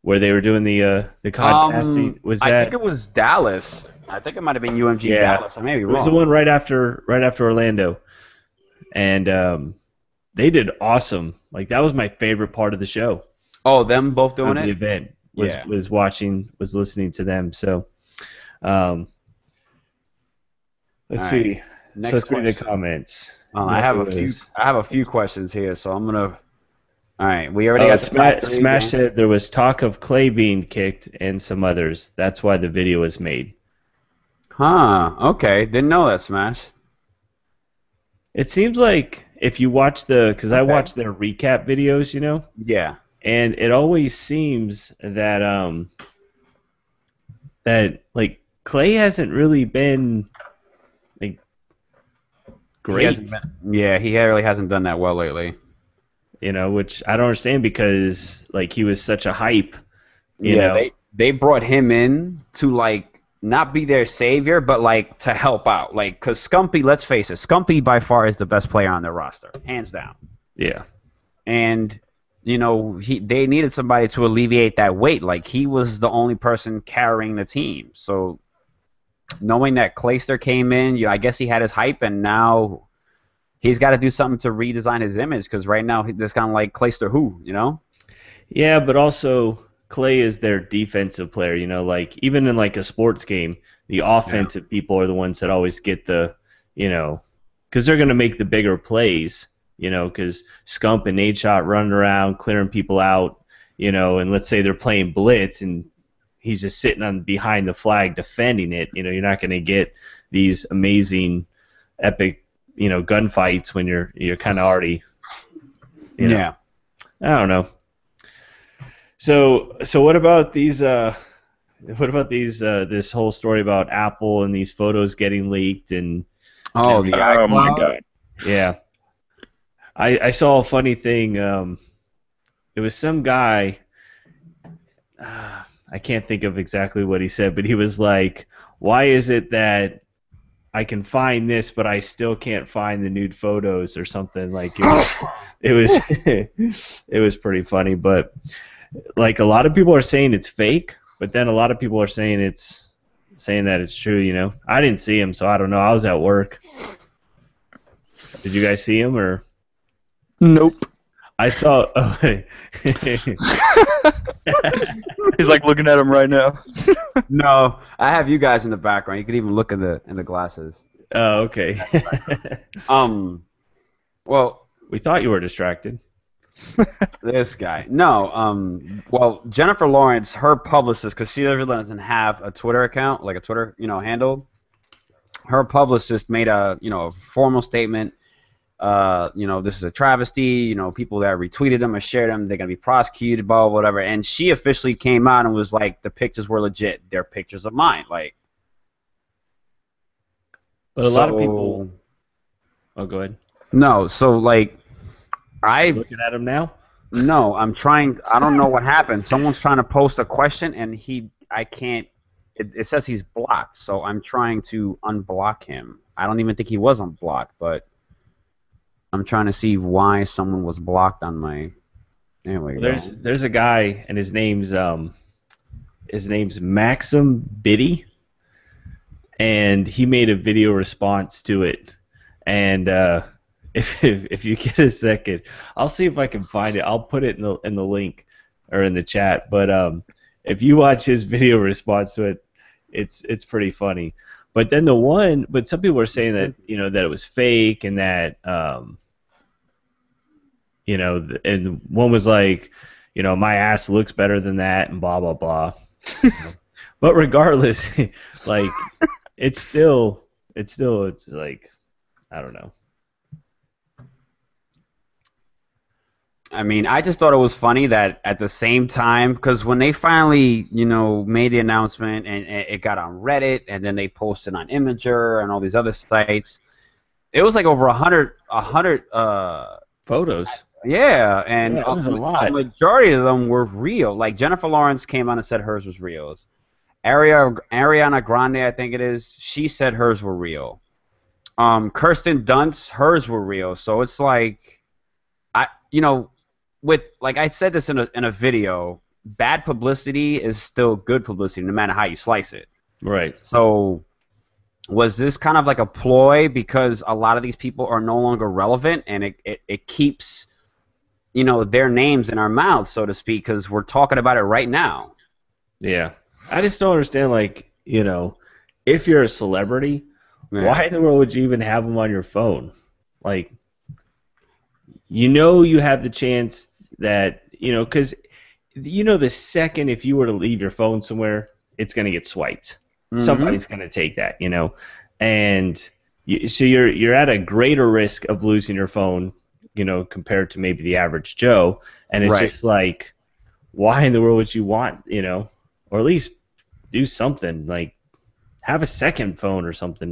Where they were doing the podcasting? I think it was Dallas. I think it might have been UMG Yeah. Dallas. I may be It wrong. was the one right after Orlando, and they did awesome. Like that was my favorite part of the show. Oh, them both doing Of the it. event Yeah. was listening to them. So, let's All see. right. Next Let's read the question. comments. I have a few. I have a few questions here, so I'm gonna. All right, we already got the top three Smash going. said there was talk of Clay being kicked and some others. That's why the video was made. Huh. Okay. Didn't know that, Smash. It seems like if you watch because I Okay. watch their recap videos, Yeah. and it always seems that that like Clay hasn't really been like great. He hasn't been, yeah, he really hasn't done that well lately. Which I don't understand because like he was such a hype. You know, they brought him in to like not be their savior, but like to help out. Like, cause Scumpy, let's face it, Scumpy by far is the best player on their roster, hands down. yeah, And they needed somebody to alleviate that weight. Like he was the only person carrying the team. So knowing that Clayster came in, I guess he had his hype, and now he's got to do something to redesign his image because right now this kind of like Clayster who, yeah, but also Clay is their defensive player. Like even in like a sports game, the offensive people are the ones that always get the, because they're gonna make the bigger plays. Because Scump and Nate Shot running around clearing people out, and let's say they're playing blitz and he's just sitting on behind the flag defending it. You're not going to get these amazing, epic, gunfights when you're kind of already, Yeah. I don't know. So what about these? What about these? This whole story about Apple and these photos getting leaked and Oh, the iCloud. my god. yeah. I saw a funny thing. It was some guy. I can't think of exactly what he said, but he was like, "Why is it that I can find this, but I still can't find the nude photos or something?" Like it was it was pretty funny. But like a lot of people are saying it's fake, but then a lot of people are saying that it's true. I didn't see him, so I don't know. I was at work. Did you guys see him or? Nope. I saw. Oh, He's like looking at him right now. No, I have you guys in the background. You could even look in the glasses. oh, okay. Well, We thought you were distracted. this guy. No, well, Jennifer Lawrence, her publicist, because she really doesn't have a Twitter account, like a Twitter, handle. Her publicist made a formal statement. This is a travesty. People that retweeted them or shared them, they're gonna be prosecuted, blah, whatever. And she officially came out and was like, the pictures were legit. They're pictures of mine. Like, But a lot of people. Oh, go ahead. No, so like, Looking at him now. No, I'm trying. I don't know what happened. Someone's trying to post a question, and I can't. It says he's blocked, so I'm trying to unblock him. I don't even think he was unblocked, but I'm trying to see why someone was blocked on my. There we go. There's a guy, and his name's Maxim Biddy, and he made a video response to it. And if you get a second, I'll see if I can find it. I'll put it in the link or in the chat. But if you watch his video response to it, it's pretty funny. But then but some people were saying that that it was fake and that and one was like, my ass looks better than that and blah blah blah. But regardless, like it's like I don't know. I mean, I just thought it was funny that at the same time, because when they finally, made the announcement and it got on Reddit and then they posted on Imager and all these other sites, it was like over 100 Photos. Yeah, and Yeah, it was a lot. a majority of them were real. Like Jennifer Lawrence came on and said hers was real. Ariana Grande, I think it is, she said hers were real. Kirsten Dunst, hers were real. So it's like, like I said this in a video, bad publicity is still good publicity no matter how you slice it. Right. So was this kind of like a ploy because a lot of these people are no longer relevant and it keeps their names in our mouths, so to speak, because we're talking about it right now. Yeah. I just don't understand, like, if you're a celebrity, why in the world would you even have them on your phone? Like, you have the chance that, because, the second if you were to leave your phone somewhere, it's going to get swiped. Mm-hmm. Somebody's going to take that, and so you're at a greater risk of losing your phone, compared to maybe the average Joe, and it's just like, why in the world would you want, or at least do something, like have a second phone or something,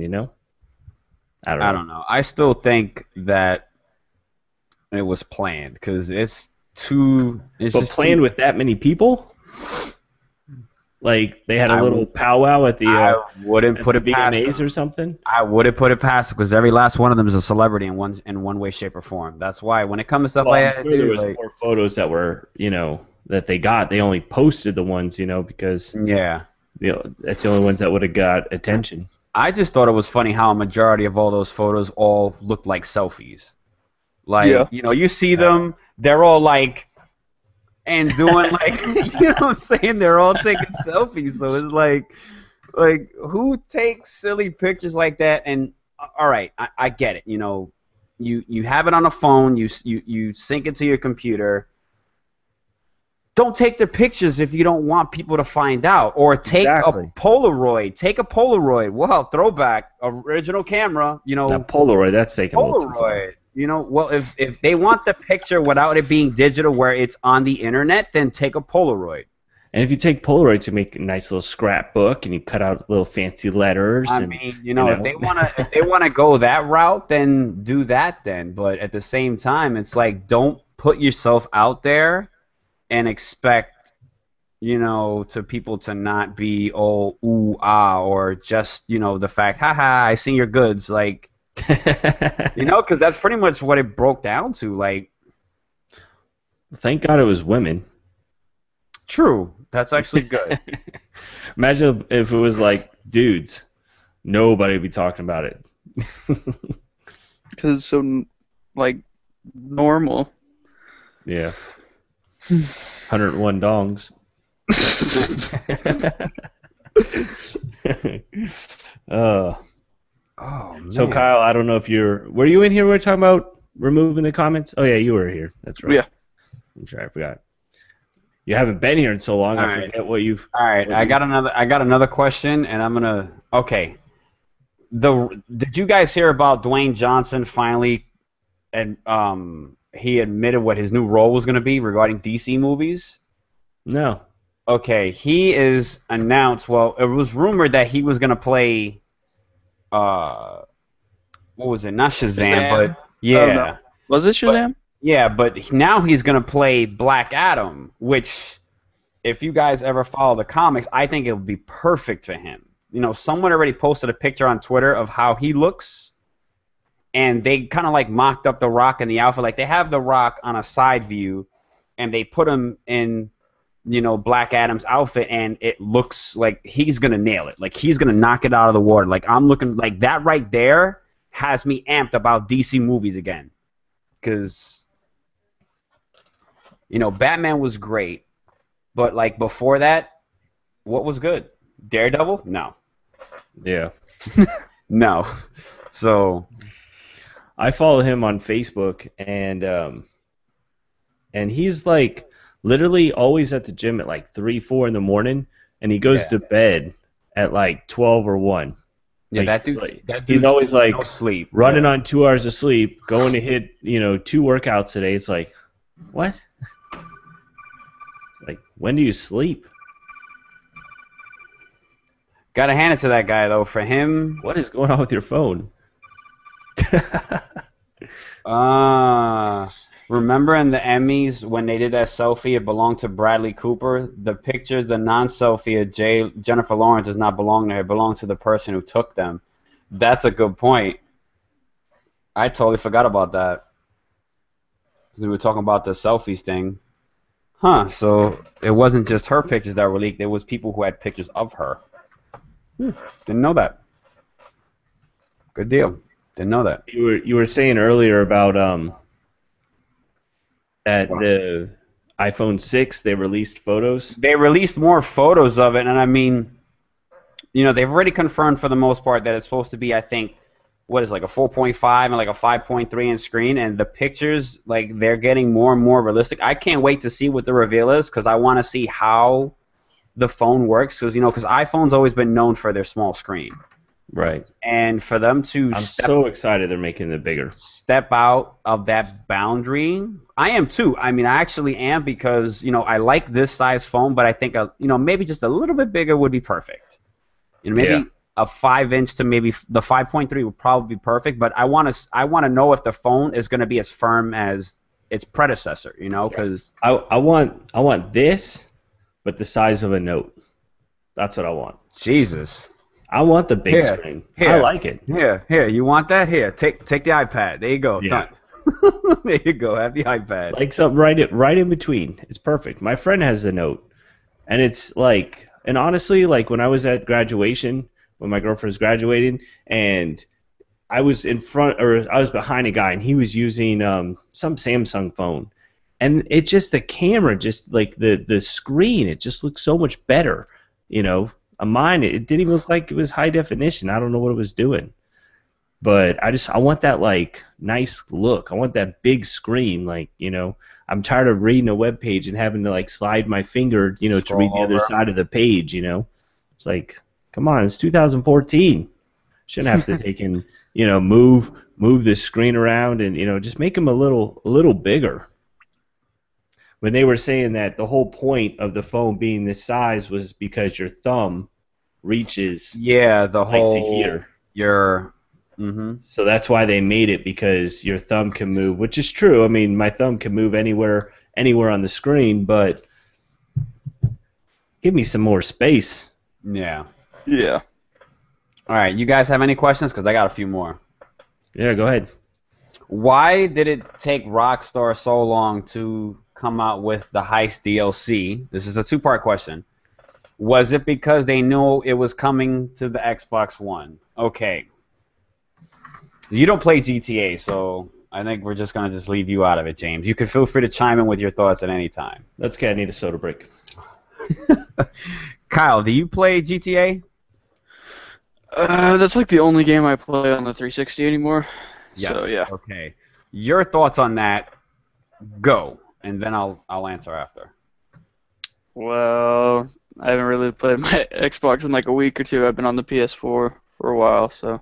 I don't know. I still think that it was planned because it's just planned with that many people. Like they had a little powwow at the I wouldn't put it past VMAs them. Or something. I wouldn't put it past because every last one of them is a celebrity in one way, shape, or form. That's why when it comes to stuff like that, there was more photos that were that they got. They only posted the ones because that's the only ones that would have got attention. I just thought it was funny how a majority of all those photos all looked like selfies. Like you see them, they're all like. And doing like, what I'm saying? They're all taking selfies, so it's like who takes silly pictures like that? And all right, I get it. You have it on a phone, you sync it to your computer. Don't take the pictures if you don't want people to find out, or take a Polaroid. Take a Polaroid. Wow, throwback, original camera. That Polaroid, that's taking a little too far. Well, if they want the picture without it being digital where it's on the internet, then take a Polaroid. And if you take Polaroids, you make a nice little scrapbook and you cut out little fancy letters. If they wanna go that route, then do that then. But at the same time, it's like don't put yourself out there and expect to people to not be all ooh ah or just the fact haha I seen your goods like. Because that's pretty much what it broke down to. Like, thank God it was women. True, that's actually good. Imagine if it was like dudes, nobody would be talking about it. Because it's so like normal. Yeah. 101 dongs. Oh, man. So Kyle, I don't know if were you in here when we were talking about removing the comments? Oh yeah, you were here. That's right. Yeah. I'm sorry, I forgot. You haven't been here in so long. I forget what you've. All right, I got another question, and I'm gonna. Okay. Did you guys hear about Dwayne Johnson finally, and he admitted what his new role was gonna be regarding DC movies? No. Okay, he is announced. Well, it was rumored that he was gonna play. What was it? Not Shazam, but yeah. Oh, no. Was it Shazam? But now he's gonna play Black Adam, which, if you guys ever follow the comics, I think it would be perfect for him. Someone already posted a picture on Twitter of how he looks, and they kind of like mocked up The Rock in the outfit. Like they have The Rock on a side view, and they put him in Black Adam's outfit, and it looks like he's gonna nail it. Like he's gonna knock it out of the water. Like I'm looking like that right there has me amped about DC movies again, because Batman was great, but like before that, what was good? Daredevil? No, Yeah. no. So I follow him on Facebook, and he's like literally always at the gym at like 3, 4 in the morning, and he goes Yeah. to bed at like 12 or 1. yeah, Like, that he's dude's always getting like no sleep. running Yeah. on 2 hours of sleep, going to hit 2 workouts a day. It's like, what? It's like, when do you sleep? Gotta hand it to that guy though. For him, What is going on with your phone? remember in the Emmys when they did that selfie, it belonged to Bradley Cooper. The picture, the non-selfie of Jennifer Lawrence does not belong to her. It belonged to the person who took them. That's a good point. I totally forgot about that. 'Cause we were talking about the selfies thing. Huh, so it wasn't just her pictures that were leaked. There was people who had pictures of her. Didn't know that. Good deal. Didn't know that. You were saying earlier about that the iPhone 6 they released photos. They released more photos of it, and I mean, they've already confirmed for the most part that it's supposed to be, I think, what is like a 4.5 and like a 5.3 inch screen, and the pictures, like, they're getting more and more realistic. I can't wait to see what the reveal is, because I want to see how the phone works, because iPhone's always been known for their small screen. Right. And for them to I'm so excited they're making it bigger. step out of that boundary, I am too. I mean, I actually am, because I like this size phone, but I think maybe just a little bit bigger would be perfect. Maybe Yeah. a 5-inch to maybe the 5.3 would probably be perfect. But I want to know if the phone is going to be as firm as its predecessor. Because I want this, but the size of a note. That's what I want. Jesus. I want the big Here, screen. here. I like it. Here, you want that? Here, take the iPad. There you go. Yeah. Done. There you go. Have the iPad. Like something right in between. It's perfect. My friend has a note, and it's like, and honestly, like when I was at graduation, when my girlfriend was graduating, and I was in front, or I was behind a guy, and he was using some Samsung phone, and it just, the camera, just like the screen, it just looks so much better. Mine, it didn't even look like it was high definition. I don't know what it was doing. But I want that like nice look. I want that big screen. Like, I'm tired of reading a web page and having to like slide my finger, to Scroll read the other over. side of the page. It's like, come on, it's 2014. Shouldn't have to take and move the screen around and just make them a little bigger. When they were saying that the whole point of the phone being this size was because your thumb reaches Yeah, the like whole to here. your. Mm-hmm. So that's why they made it, because your thumb can move, which is true. I mean, my thumb can move anywhere on the screen, but give me some more space. Yeah. Yeah. All right. You guys have any questions? Because I got a few more. Yeah, go ahead. Why did it take Rockstar so long to come out with the Heist DLC? This is a two-part question. Was it because they knew it was coming to the Xbox One? Okay. You don't play GTA, so I think we're just going to just leave you out of it, James. You can feel free to chime in with your thoughts at any time. That's okay. I need a soda break. Kyle, do you play GTA? That's like the only game I play on the 360 anymore. Yes. So, yeah. Okay. Your thoughts on that, go, and then I'll answer after. Well, I haven't really played my Xbox in like a week or two. I've been on the PS4 for a while, so.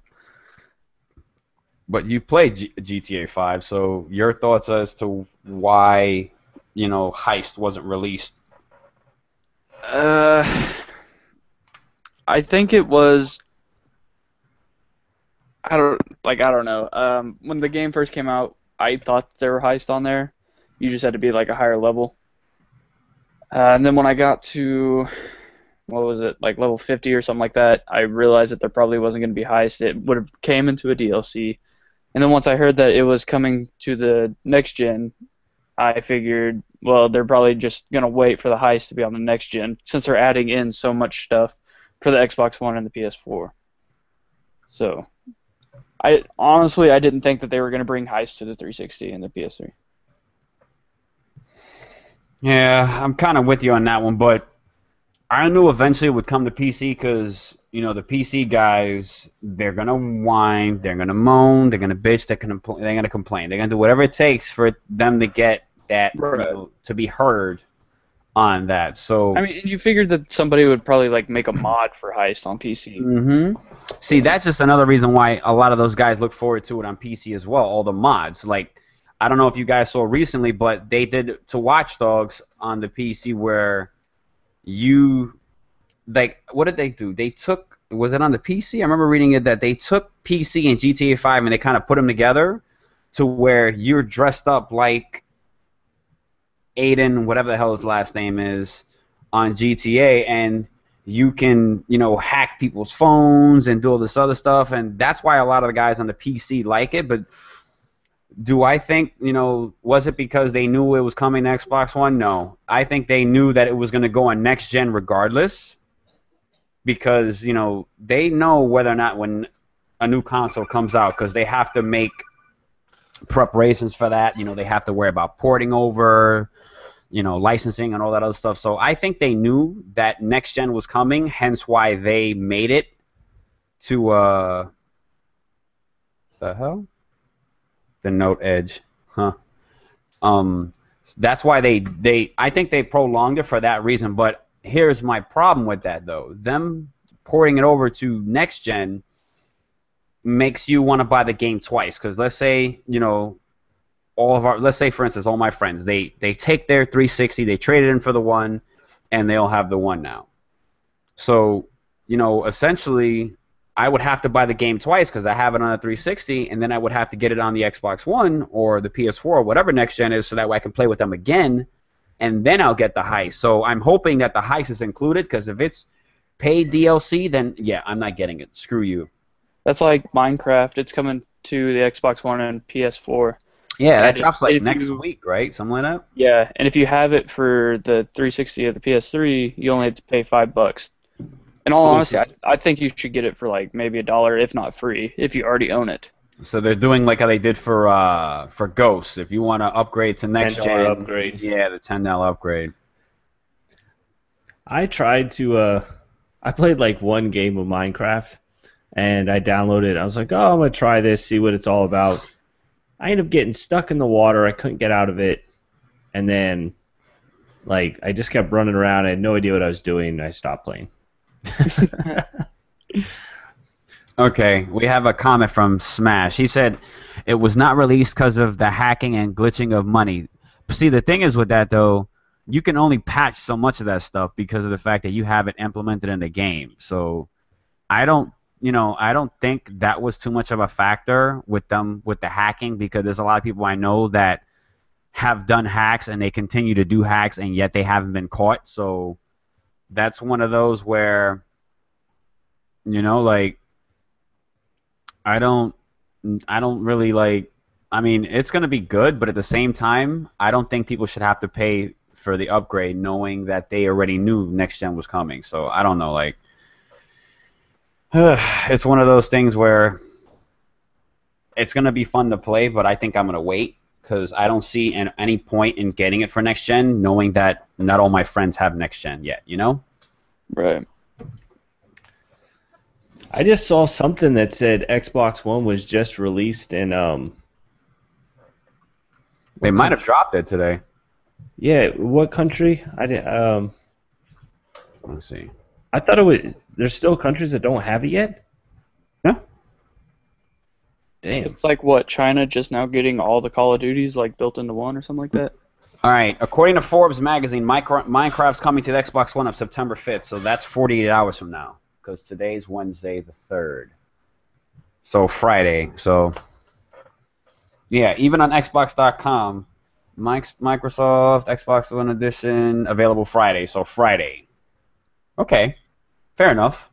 But you played GTA 5, so your thoughts as to why, Heist wasn't released? I think it was. I don't know. When the game first came out, I thought there were heists on there. You just had to be like a higher level. And then when I got to, what was it, like level 50 or something like that, I realized that there probably wasn't going to be heists. It would have came into a DLC. And then once I heard that it was coming to the next gen, I figured well, they're probably just gonna wait for the heist to be on the next gen since they're adding in so much stuff for the Xbox One and the PS4. So, I didn't think that they were gonna bring heist to the 360 and the PS3. Yeah, I'm kind of with you on that one, but I knew eventually it would come to PC because, the PC guys, they're going to whine, they're going to moan, they're going to bitch, they're going to complain. They're going to do whatever it takes for them to get that, Right. to be heard on that. So, I mean, you figured that somebody would probably like make a mod for heist on PC. See, that's just another reason why a lot of those guys look forward to it on PC as well, all the mods. Like, I don't know if you guys saw recently, but they did to Watch Dogs on the PC where what did they do? They took, was it on the PC? I remember reading it that they took PC and GTA 5 and they kind of put them together to where you're dressed up like Aiden, whatever the hell his last name is, on GTA, and you can, hack people's phones and do all this other stuff, and that's why a lot of the guys on the PC like it. But do I think, was it because they knew it was coming to Xbox One? No. I think they knew that it was going to go on next gen regardless because, they know whether or not when a new console comes out because they have to make preparations for that. They have to worry about porting over, licensing and all that other stuff. So I think they knew that next gen was coming, hence why they made it to, the hell? The Note Edge, huh? That's why I think they prolonged it for that reason. But here's my problem with that, though. Them porting it over to next gen makes you want to buy the game twice. Because let's say, let's say for instance, all my friends, they take their 360, they trade it in for the one, and they'll have the one now. So, essentially, I would have to buy the game twice because I have it on a 360, and then I would have to get it on the Xbox One or the PS4 or whatever next gen is so that way I can play with them again, and then I'll get the heist. So I'm hoping that the heist is included because if it's paid DLC, then yeah, I'm not getting it. Screw you. That's like Minecraft. It's coming to the Xbox One and PS4. Yeah, that And drops like if next you- week, right? Something like that? Yeah, and if you have it for the 360 or the PS3, you only have to pay $5. In all honesty, I think you should get it for like maybe $1, if not free, if you already own it. So they're doing like how they did for Ghosts. If you want to upgrade to next $10 gen, upgrade. yeah, the $10 upgrade. I tried to. I played like one game of Minecraft, and I downloaded it. I was like, oh, I'm gonna try this, see what it's all about. I ended up getting stuck in the water. I couldn't get out of it, and then, like, I just kept running around. I had no idea what I was doing. And I stopped playing. Okay, we have a comment from Smash. He said it was not released because of the hacking and glitching of money. See, the thing is with that, though, you can only patch so much of that stuff because of the fact that you have it implemented in the game. So I don't think that was too much of a factor with them with the hacking because there's a lot of people I know that have done hacks and they continue to do hacks and yet they haven't been caught. So that's one of those where, like, I don't really like. I mean, it's gonna be good, but at the same time, I don't think people should have to pay for the upgrade, knowing that they already knew next gen was coming. So I don't know, like, it's one of those things where it's gonna be fun to play, but I think I'm gonna wait because I don't see any point in getting it for next gen, knowing that not all my friends have next gen yet. Right. I just saw something that said Xbox One was just released in They might have dropped it today. Yeah, what country? I did. Let's see. I thought it was. There's still countries that don't have it yet. Yeah. Damn. It's like what, China just now getting all the Call of Duties like built into one or something like that? All right. According to Forbes magazine, Minecraft's coming to the Xbox One on September 5th, so that's 48 hours from now. Because today's Wednesday the 3rd. So Friday. So, yeah, even on Xbox.com, Microsoft Xbox One Edition available Friday. So Friday. Okay. Fair enough.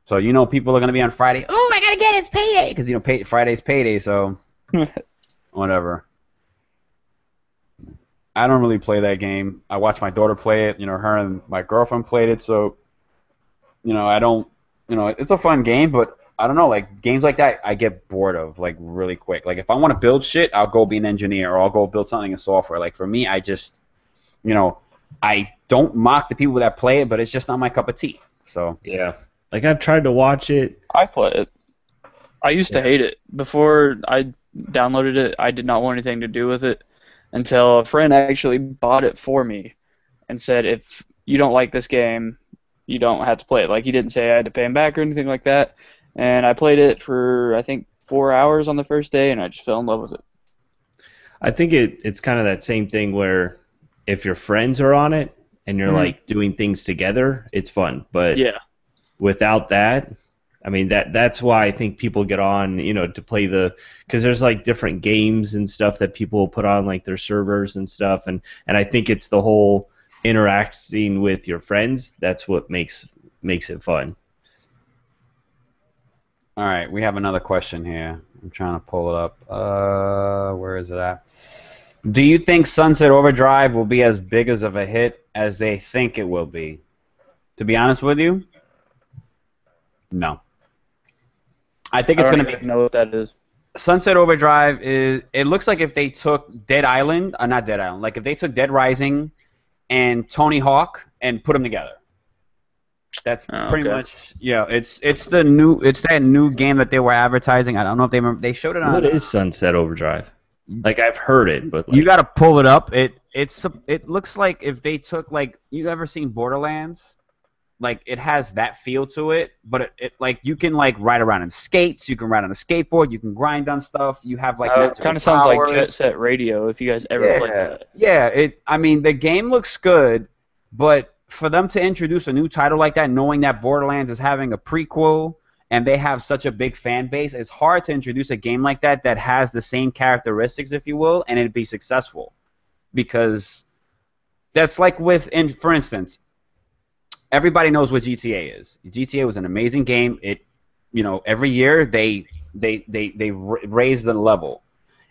So, people are going to be on Friday. Oh, I got to get it. It's payday. Because, Friday's payday, so whatever. I don't really play that game. I watch my daughter play it. You know, her and my girlfriend played it. So, you know, I don't. You know, it's a fun game, but I don't know. Like games like that, I get bored of like really quick. Like if I want to build shit, I'll go be an engineer or I'll go build something in software. Like for me, I just, you know, I don't mock the people that play it, but it's just not my cup of tea. So Yeah. Like I've tried to watch it. I play it. I used to hate it. Before I downloaded it, I did not want anything to do with it until a friend actually bought it for me and said, if you don't like this game, you don't have to play it. Like, he didn't say I had to pay him back or anything like that. And I played it for, I think, 4 hours on the first day, and I just fell in love with it. I think it's kind of that same thing where if your friends are on it and you're like doing things together, it's fun. But Yeah. without that, I mean that's why I think people get on, you know, to play because there's like different games and stuff that people will put on like their servers and stuff, and I think it's the whole interacting with your friends that's what makes it fun. all right, we have another question here. I'm trying to pull it up. Where is it at? Do you think Sunset Overdrive will be as big as of a hit as they think it will be? To be honest with you, no. I think it's I going don't to be. even know what that is. Sunset Overdrive is. It looks like if they took Dead Island, not Dead Island. Like if they took Dead Rising and Tony Hawk and put them together. That's pretty much. Yeah, it's that new game that they were advertising. I don't know if they remember. They showed it on. What is Sunset Overdrive? Like I've heard it, but like, You got to pull it up. It looks like if they took like you ever seen Borderlands. Like it has that feel to it, but it like you can like ride around in skates, you can ride on a skateboard, you can grind on stuff. You have like It kind of sounds like Jet Set Radio. If you guys ever played that. Yeah. I mean, the game looks good, but for them to introduce a new title like that, knowing that Borderlands is having a prequel and they have such a big fan base, it's hard to introduce a game like that that has the same characteristics, if you will, and it'd be successful, because that's like for instance. Everybody knows what GTA is. GTA was an amazing game. It, you know, every year they raised the level,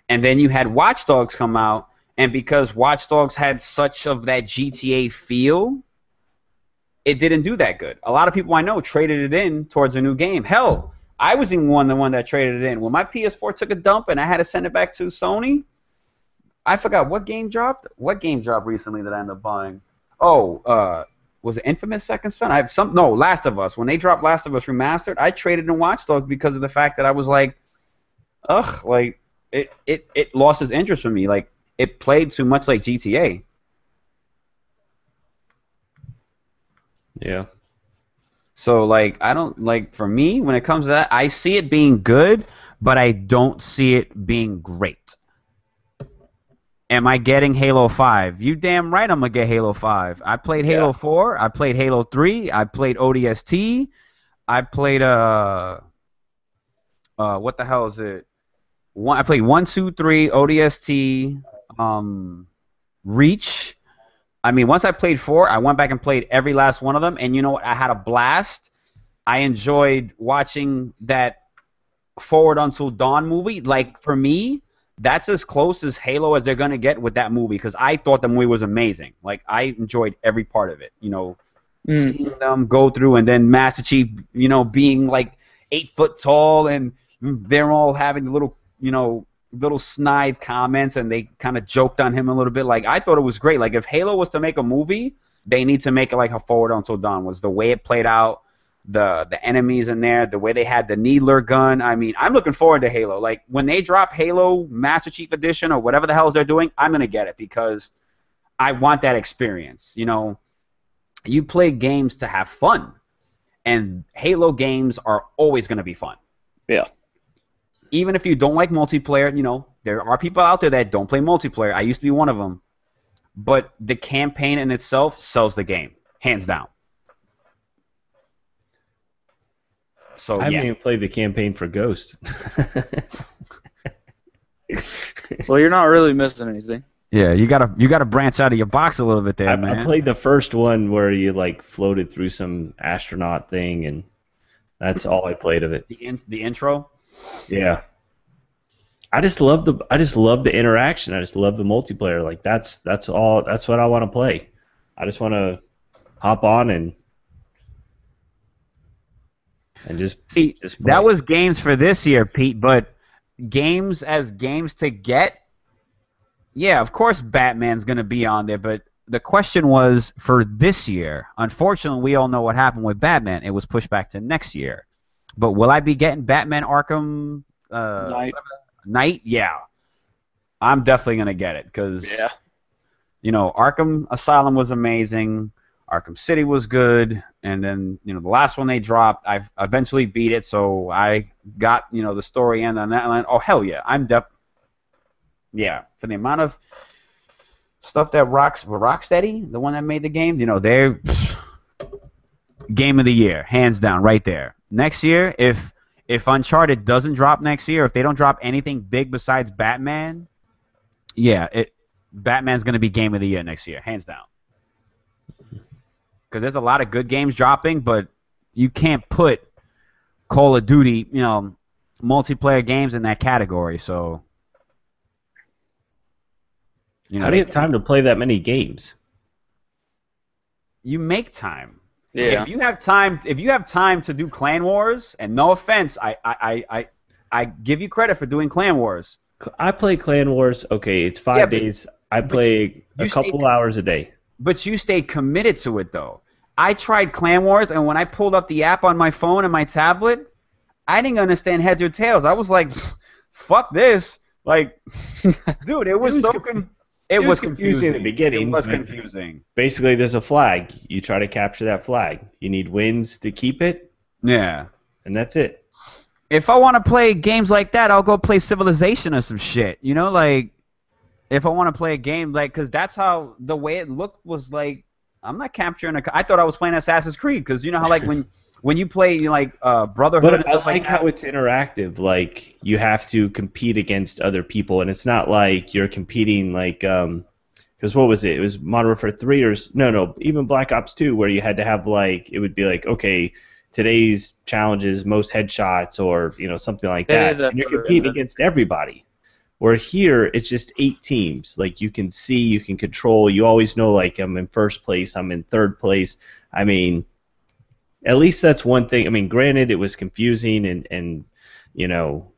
and then you had Watch Dogs come out, and because Watch Dogs had such of that GTA feel, it didn't do that good. A lot of people I know traded it in towards a new game. Hell, I was even the one that traded it in when my PS4 took a dump and I had to send it back to Sony. I forgot what game dropped. What game dropped recently that I ended up buying? Was it Infamous Second Son? Last of Us. When they dropped Last of Us Remastered, I traded in Watch Dogs because of the fact that I was like, ugh, like it lost its interest for me. Like it played too much like GTA. yeah. So like I don't like for me when it comes to that, I see it being good, but I don't see it being great. Am I getting Halo 5? You damn right I'm going to get Halo 5. I played Halo 4. I played Halo 3. I played ODST. I played, what the hell is it? I played 1, 2, 3, ODST, Reach. I mean, once I played 4, I went back and played every last one of them, and you know what? I had a blast. I enjoyed watching that Forward Until Dawn movie. Like, for me, that's as close as Halo as they're going to get with that movie, because I thought the movie was amazing. Like, I enjoyed every part of it, you know, seeing them go through, and then Master Chief, you know, being like 8 foot tall, and they're all having little, you know, little snide comments, and they kind of joked on him a little bit. Like, I thought it was great. Like, if Halo was to make a movie, they need to make it like a Forward Until Dawn was. The way it played out, the enemies in there, the way they had the Needler gun. I mean, I'm looking forward to Halo. Like, when they drop Halo Master Chief Edition or whatever the hell they're doing, I'm going to get it because I want that experience. You know, you play games to have fun, and Halo games are always going to be fun. Yeah. Even if you don't like multiplayer, you know, there are people out there that don't play multiplayer. I used to be one of them. But the campaign in itself sells the game, hands down. So, I haven't even played the campaign for Ghost. Well, you're not really missing anything. Yeah, you gotta branch out of your box a little bit there, man. I played the first one where you like floated through some astronaut thing, and that's all I played of it. The intro. Yeah. I just love the interaction. I just love the multiplayer. Like that's all. That's what I want to play. I just want to hop on and See, just that play. was games for this year, Pete. But games as games to get, yeah, of course Batman's gonna be on there. But the question was for this year. Unfortunately, we all know what happened with Batman. It was pushed back to next year. But will I be getting Batman Arkham Night. Knight? Yeah, I'm definitely gonna get it because Yeah. you know Arkham Asylum was amazing, Arkham City was good, and then you know the last one they dropped, I eventually beat it, so I got you know the story end on that. And oh hell yeah, yeah for the amount of stuff that Rocksteady, the one that made the game, you know they're game of the year, hands down, right there. Next year, if Uncharted doesn't drop next year, if they don't drop anything big besides Batman, yeah, Batman's going to be game of the year next year, hands down. Because there's a lot of good games dropping, but you can't put Call of Duty, you know, multiplayer games in that category. So, you know, How do you have time to play that many games? you make time. Yeah. If you have time to do Clan Wars, and no offense, I give you credit for doing Clan Wars. I play Clan Wars. Okay, it's 5 Yeah, but- days. I play a you couple stay- hours a day. But you stayed committed to it, though. I tried Clan Wars, and when I pulled up the app on my phone and my tablet, I didn't understand heads or tails. I was like, "Fuck this!" Like, dude, it was confusing in the beginning, It was but- confusing. Basically, there's a flag. You try to capture that flag. You need wins to keep it, Yeah. and that's it. If I want to play games like that, I'll go play Civilization or some shit. You know, like, if I want to play a game, like, because that's how the way it looked was like, I'm not capturing I thought I was playing Assassin's Creed, because you know how, like, when you play, you know, like, Brotherhood and But I stuff like that. how it's interactive. Like you have to compete against other people, and it's not like you're competing like because what was it? It was Modern Warfare 3 or no, even Black Ops 2, where you had to have like it would be like okay, today's challenge is most headshots or you know something like Yeah, that, that's and you're what it competing is. against everybody. Where here it's just 8 teams. Like you can see, you can control. You always know like I'm in first place, I'm in third place. I mean. At least that's one thing. I mean, granted, it was confusing, and you know,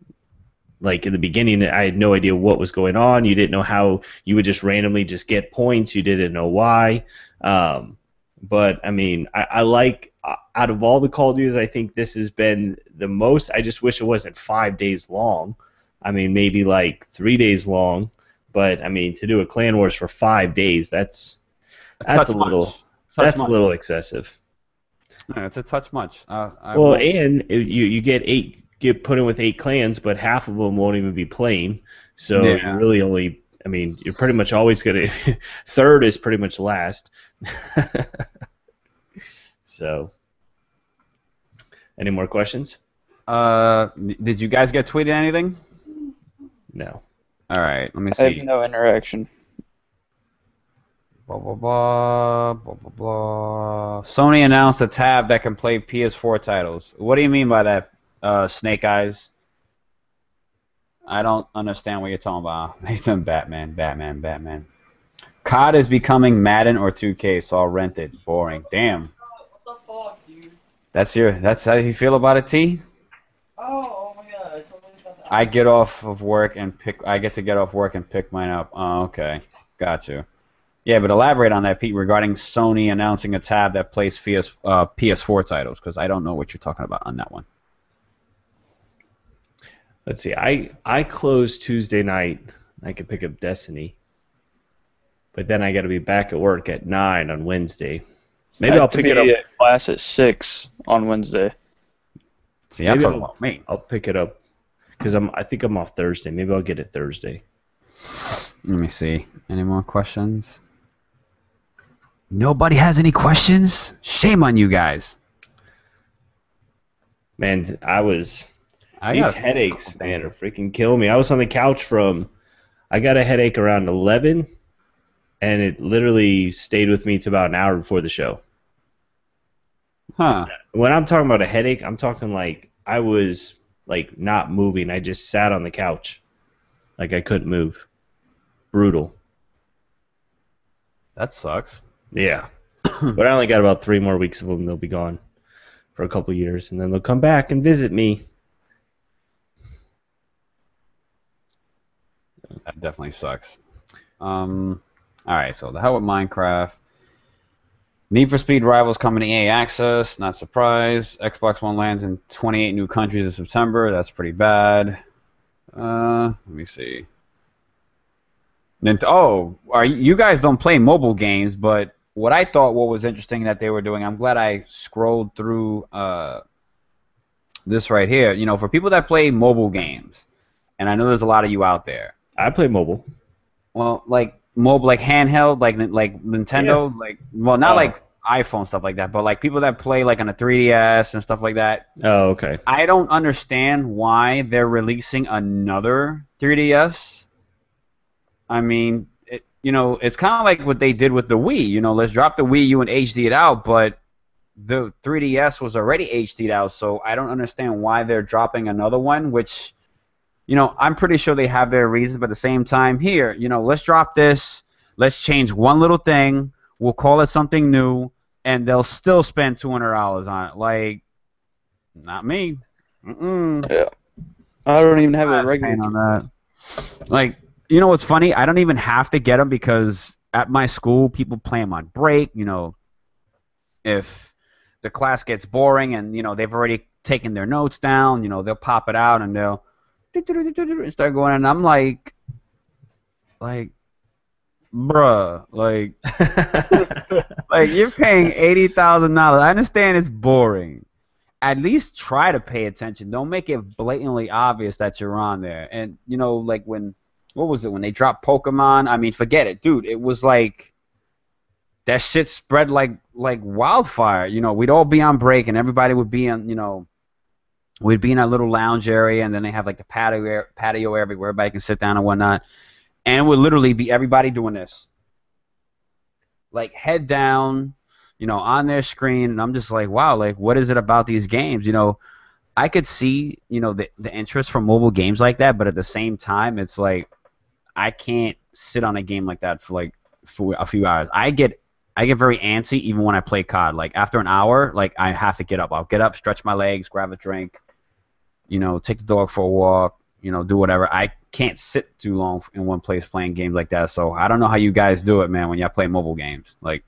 like in the beginning, I had no idea what was going on. You didn't know how you would just randomly just get points. You didn't know why. But I mean, I like out of all the Call of Duties, I think this has been the most. I just wish it wasn't 5 days long. I mean, maybe like 3 days long. But I mean, to do a Clan Wars for 5 days, that's a little excessive. Yeah, it's a touch much. Well, and you get put in with 8 clans, but half of them won't even be playing. So Yeah. you really only, I mean, you're pretty much always gonna. Third is pretty much last. So, any more questions? Did you guys get tweeted anything? No. All right, let me I have see. no interaction. Blah, blah, blah, blah, blah, blah. Sony announced a tab that can play PS4 titles. What do you mean by that, Snake Eyes? I don't understand what you're talking about. Mason, Batman. COD is becoming Madden or 2K, so I'll rent it. Boring. Damn. What the fuck, dude? That's how you feel about it, T? Oh my god, I totally got that. I get to get off work and pick mine up. Oh, okay. Got you. Yeah, but elaborate on that, Pete, regarding Sony announcing a tab that plays PS4 titles, because I don't know what you're talking about on that one. Let's see. I close Tuesday night. I can pick up Destiny, but then I got to be back at work at 9 on Wednesday. Maybe I'll pick it up. At class at 6 on Wednesday. See, that's Maybe all about me. I'll pick it up because I think I'm off Thursday. Maybe I'll get it Thursday. Let me see. Any more questions? Nobody has any questions? Shame on you guys. Man, these got headaches, man, are freaking killing me. I was on the couch I got a headache around 11, and it literally stayed with me to about an hour before the show. Huh. When I'm talking about a headache, I'm talking like I was like not moving. I just sat on the couch. Like I couldn't move. Brutal. That sucks. Yeah. But I only got about 3 more weeks of them. They'll be gone for a couple years, and then they'll come back and visit me. That definitely sucks. All right, so the hell with Minecraft. Need for Speed Rivals coming to EA Access. Not surprised. Xbox One lands in 28 new countries in September. That's pretty bad. Let me see. You guys don't play mobile games, but what I thought what was interesting that they were doing, I'm glad I scrolled through this right here. You know, for people that play mobile games, and I know there's a lot of you out there. I play mobile. Well, like mobile, like handheld, like Nintendo, not Oh. like iPhone stuff like that, but like people that play like on a 3DS and stuff like that. Oh, okay. I don't understand why they're releasing another 3DS. I mean, it's kind of like what they did with the Wii. You know, let's drop the Wii U and HD it out, but the 3DS was already HD'd out, so I don't understand why they're dropping another one, which, I'm pretty sure they have their reasons, but at the same time, here, let's drop this, let's change one little thing, we'll call it something new, and they'll still spend $200 on it. Like, not me. Yeah. I don't even have a regular on that. Like, you know what's funny? I don't even have to get them because at my school, people play them on break. If the class gets boring and, they've already taken their notes down, they'll pop it out and they'll start going. And I'm like, bruh, like you're paying $80,000. I understand it's boring. At least try to pay attention. Don't make it blatantly obvious that you're on there. And, like what was it, when they dropped Pokemon? I mean, forget it, dude. It was like that shit spread like wildfire. We'd all be on break and everybody would be on, we'd be in our little lounge area, and then they have like the patio area where everybody can sit down and whatnot. And it would literally be everybody doing this. Like head down, on their screen, and I'm just like, wow, like what is it about these games? I could see, the interest from mobile games like that, but at the same time, it's like I can't sit on a game like that for a few hours. I get very antsy even when I play COD. Like after an hour, like I have to get up. I'll get up, stretch my legs, grab a drink, take the dog for a walk, do whatever. I can't sit too long in one place playing games like that. So I don't know how you guys do it, man, when y'all play mobile games. Like,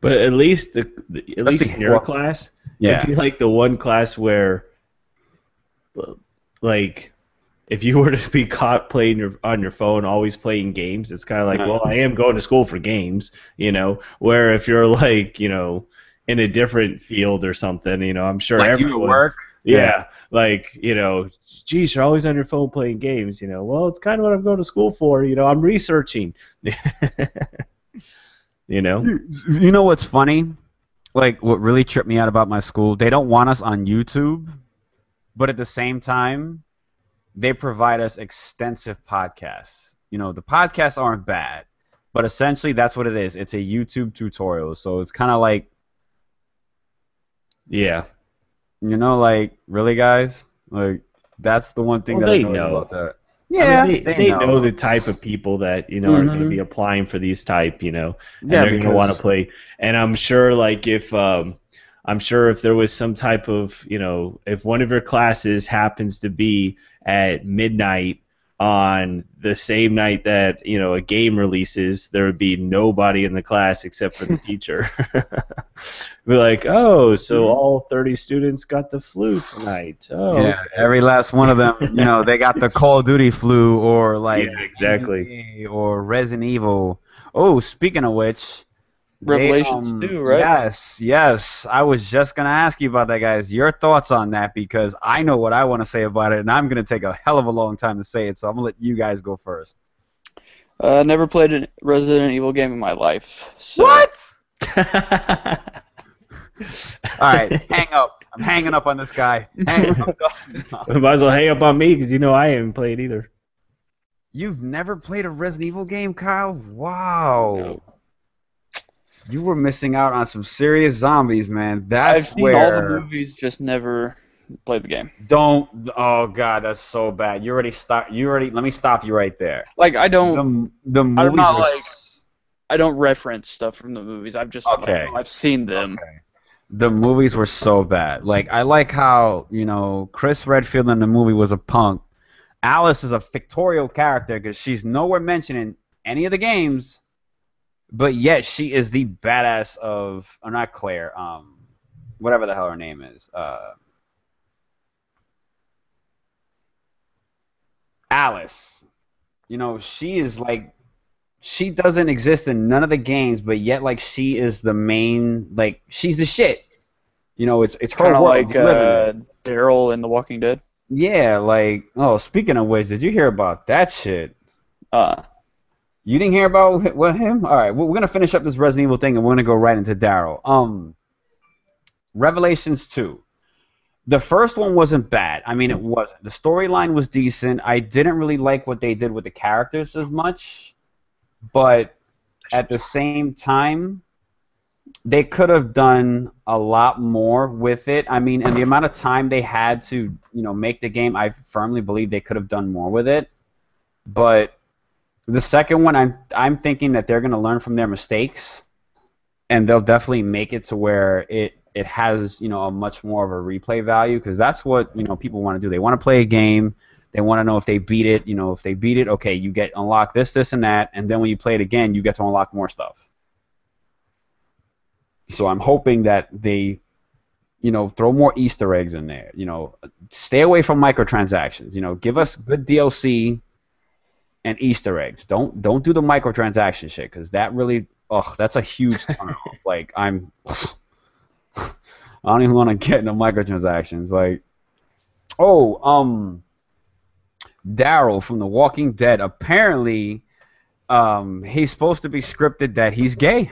but at least in your class, yeah, it'd be like the one class where, like, if you were to be caught playing on your phone, always playing games, it's kind of like, well, I am going to school for games, Where if you're like, in a different field or something, I'm sure like everyone. You at work. Yeah, like, geez, you're always on your phone playing games, Well, it's kind of what I'm going to school for, I'm researching. You know what's funny? Like, what really tripped me out about my school, they don't want us on YouTube, but at the same time, they provide us extensive podcasts. The podcasts aren't bad, but essentially that's what it is. It's a YouTube tutorial, so it's kind of like, yeah. Like, really, guys? Like, that's the one thing that I know about that. Yeah, I mean, they know the type of people that are going to be applying for these type, and they're going to want to play. And I'm sure, like, if there was some type of, if one of your classes happens to be at midnight on the same night that a game releases, there would be nobody in the class except for the teacher. Be like, oh, so all 30 students got the flu tonight. Oh, yeah, okay. Every last one of them, they got the Call of Duty flu or like exactly, or Resident Evil. Oh, speaking of which, Revelations 2, right? Yes. I was just gonna ask you about that, guys. Your thoughts on that, because I know what I want to say about it, and I'm gonna take a hell of a long time to say it. So I'm gonna let you guys go first. Never played a Resident Evil game in my life. So. What? All right, hang up. I'm hanging up on this guy. Might as well hang up on me because I haven't played either. You've never played a Resident Evil game, Kyle? Wow. No. You were missing out on some serious zombies, man. I've seen all the movies, just never played the game. Don't. Oh God, that's so bad. You already start. You already. Let me stop you right there. Like I don't. The I'm movies not are like. I don't reference stuff from the movies. okay. I've seen them. Okay. The movies were so bad. Like I like how Chris Redfield in the movie was a punk. Alice is a fictorial character because she's nowhere mentioned in any of the games, but yet she is the badass of. Or not Claire. Whatever the hell her name is. Alice. She is like. She doesn't exist in none of the games, but yet like she is the main. Like she's the shit. It's her Kind of world. like We live in it. Daryl in The Walking Dead. Yeah, like, oh, speaking of which, did you hear about that shit? You didn't hear about what him? All right, well, we're gonna finish up this Resident Evil thing, and we're gonna go right into Daryl. Revelations 2. The first one wasn't bad. I mean, it wasn't. The storyline was decent. I didn't really like what they did with the characters as much, but at the same time, they could have done a lot more with it. I mean, and the amount of time they had to, make the game, I firmly believe they could have done more with it. But the second one, I'm thinking that they're going to learn from their mistakes, and they'll definitely make it to where it has, a much more of a replay value, because that's what, people want to do. They want to play a game. They want to know if they beat it. If they beat it, okay, you get unlock this, and that, and then when you play it again, you get to unlock more stuff. So I'm hoping that they, throw more Easter eggs in there. Stay away from microtransactions. Give us good DLC and Easter eggs. Don't do the microtransaction shit, because that really, that's a huge turn off. Like I don't even want to get into microtransactions. Like, Daryl from The Walking Dead. Apparently, he's supposed to be scripted that he's gay.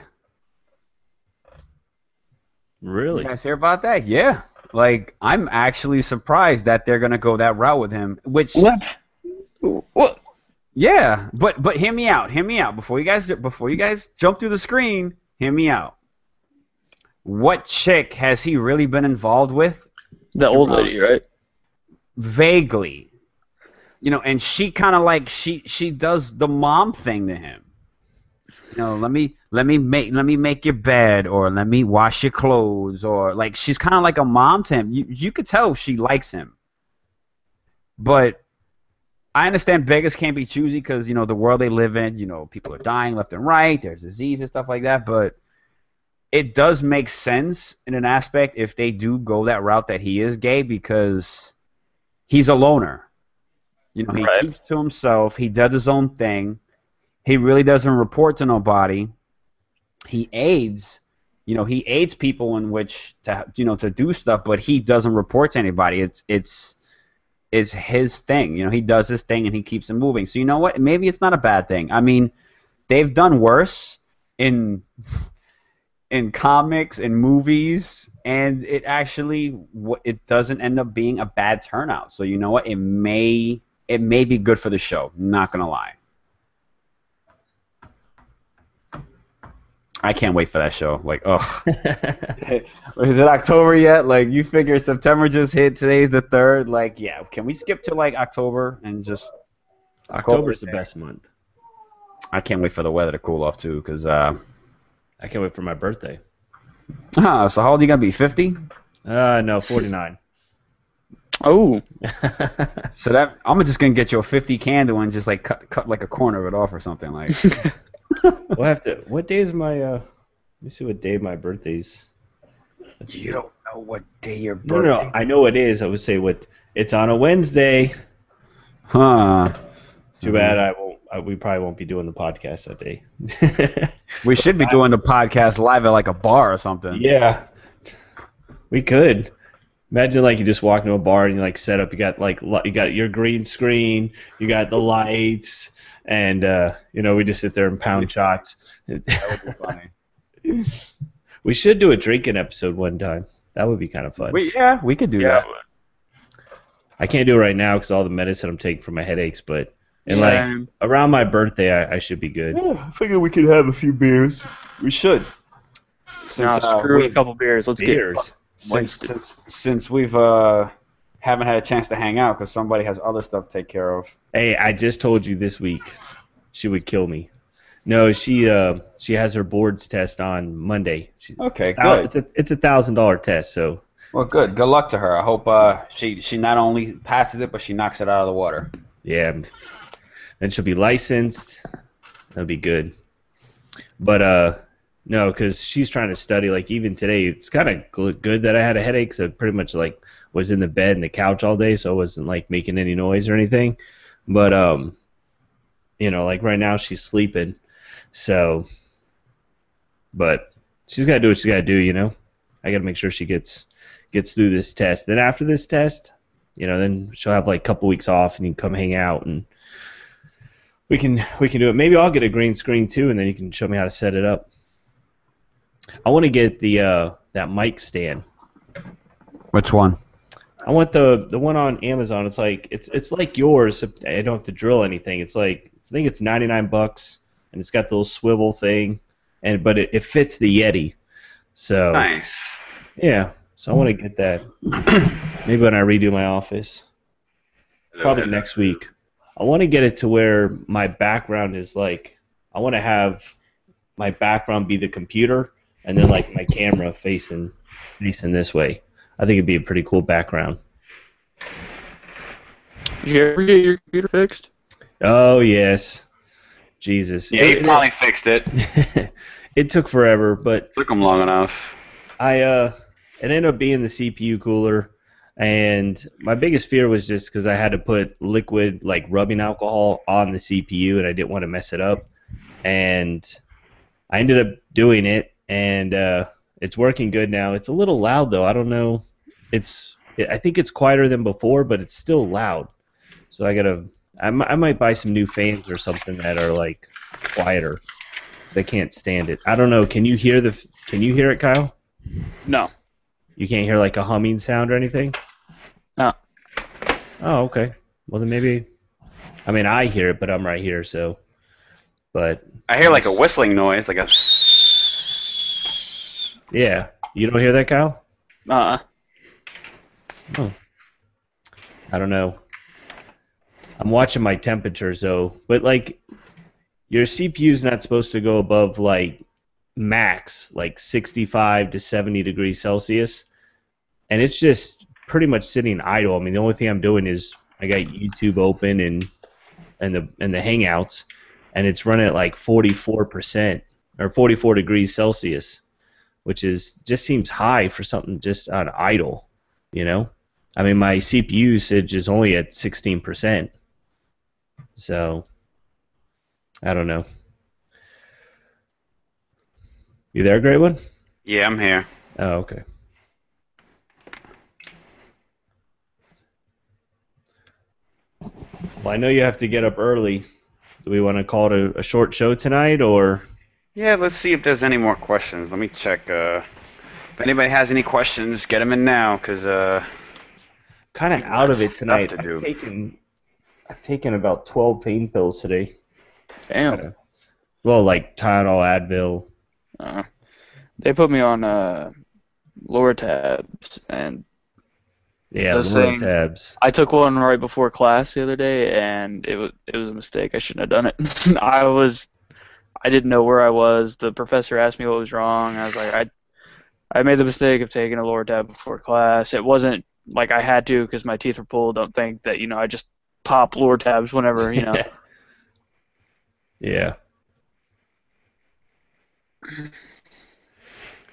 Really? You guys hear about that? Yeah. Like, I'm actually surprised that they're gonna go that route with him. Which What? Yeah, but hear me out. Hear me out before you guys jump through the screen. Hear me out. What chick has he really been involved with? The old lady, right? Vaguely. And she kind of like she does the mom thing to him. Let me make your bed, or let me wash your clothes, or like she's kind of like a mom to him. You could tell she likes him. But I understand beggars can't be choosy because the world they live in. People are dying left and right. There's disease and stuff like that. But it does make sense in an aspect if they do go that route that he is gay, because he's a loner. He keeps to himself. He does his own thing. He really doesn't report to nobody. He aids, he aids people in which to do stuff, but he doesn't report to anybody. It's his thing. He does his thing and he keeps it moving. So you know what? Maybe it's not a bad thing. I mean, they've done worse in comics and movies, and it doesn't end up being a bad turnout. So you know what? It may be good for the show. Not gonna lie. I can't wait for that show. Like, ugh. Is it October yet? Like, you figure September just hit. Today's the 3rd. Like, yeah. Can we skip to, like, October and just... October's the best month. I can't wait for the weather to cool off, too, because... I can't wait for my birthday. So how old are you going to be, 50? No, 49. Oh. So I'm just going to get you a 50 candle and just, like, cut like, a corner of it off or something, like... We'll have to. What day is my? Let me see what day my birthday's. You don't know what day your birthday? No, I know it is. I would say what. It's on a Wednesday. Huh. Too bad I won't. We probably won't be doing the podcast that day. We should be doing the podcast live at like a bar or something. Yeah. We could. Imagine like you just walk into a bar and you like set up. You got your green screen. You got the lights. And, we just sit there and pound shots. That would be funny. We should do a drinking episode one time. That would be kind of fun. We could do that. I can't do it right now because all the medicine I'm taking for my headaches, but around my birthday, I should be good. Yeah, I figure we could have a few beers. We should. Screw a couple beers. Let's beers. Since we've haven't had a chance to hang out because somebody has other stuff to take care of. Hey, I just told you this week she would kill me. No, she has her boards test on Monday. Okay, good. It's $1,000 test, so. Well, good. Good luck to her. I hope she not only passes it, but she knocks it out of the water. Yeah, then she'll be licensed. That'll be good. But no, because she's trying to study. Like even today, it's kind of good that I had a headache. So I pretty much like was in the bed and the couch all day, so I wasn't like making any noise or anything. But like right now she's sleeping. So, but she's got to do what she's got to do. I got to make sure she gets through this test. Then after this test, then she'll have like a couple weeks off, and you can come hang out, and we can do it. Maybe I'll get a green screen too, and then you can show me how to set it up. I want to get the that mic stand. Which one? I want the one on Amazon. It's like it's like yours. I don't have to drill anything. It's like I think it's $99, and it's got the little swivel thing, but it fits the Yeti. So Nice. yeah. So I want to get that. Maybe when I redo my office. Probably next week. I want to get it to where my background is like, I want to have my background be the computer, and then like my camera facing this way. I think it'd be a pretty cool background. Did you ever get your computer fixed? Oh yes, Jesus. Yeah, he finally fixed it. It took forever, but Took him long enough. it ended up being the CPU cooler, and my biggest fear was just because I had to put liquid like rubbing alcohol on the CPU, and I didn't want to mess it up, and I ended up doing it, and it's working good now. It's a little loud though. I don't know. I think it's quieter than before, but it's still loud. So I might buy some new fans or something that are like quieter. They can't stand it. I don't know. Can you hear it, Kyle? No. You can't hear like a humming sound or anything? No. Oh, okay. Well then maybe. I mean, I hear it, but I'm right here, so. But. I hear like a whistling noise, like a. Yeah. You don't hear that, Kyle? Uh-uh. Oh. I don't know. I'm watching my temperatures though, but like your CPU's not supposed to go above like max, like 65 to 70 degrees Celsius, and it's just pretty much sitting idle. I mean, the only thing I'm doing is I got YouTube open and the Hangouts, and it's running at like 44% or 44 degrees Celsius, which is just seems high for something just on idle, I mean, my CPU usage is only at 16%. So, I don't know. You there, Great One? Yeah, I'm here. Oh, okay. Well, I know you have to get up early. Do we want to call it a short show tonight, or? Yeah, let's see if there's any more questions. Let me check. If anybody has any questions, get them in now, because kind of out of it stuff tonight. to do. I've taken about 12 pain pills today. Damn. Well, like Tylenol, Advil. They put me on lower tabs, and Yeah, those lower things- tabs. I took one right before class the other day, and it was a mistake. I shouldn't have done it. I didn't know where I was. The professor asked me what was wrong. I was like, I made the mistake of taking a lower tab before class. It wasn't like I had to because my teeth were pulled. Don't think that I just pop lower tabs whenever Yeah.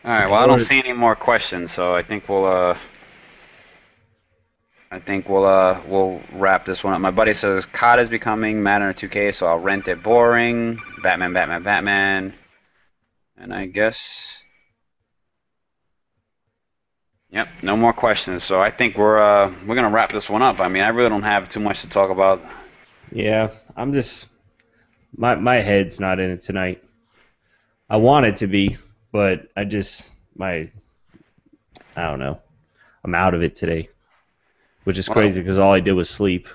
All right. Well, I don't see any more questions, so I think we'll wrap this one up. My buddy says COD is becoming Madden or 2K, so I'll rent it. Boring. Batman. And I guess. Yep. No more questions. So I think we're gonna wrap this one up. I mean, I really don't have too much to talk about. Yeah, I'm just my head's not in it tonight. I want it to be, but I don't know. I'm out of it today, which is crazy because all I did was sleep,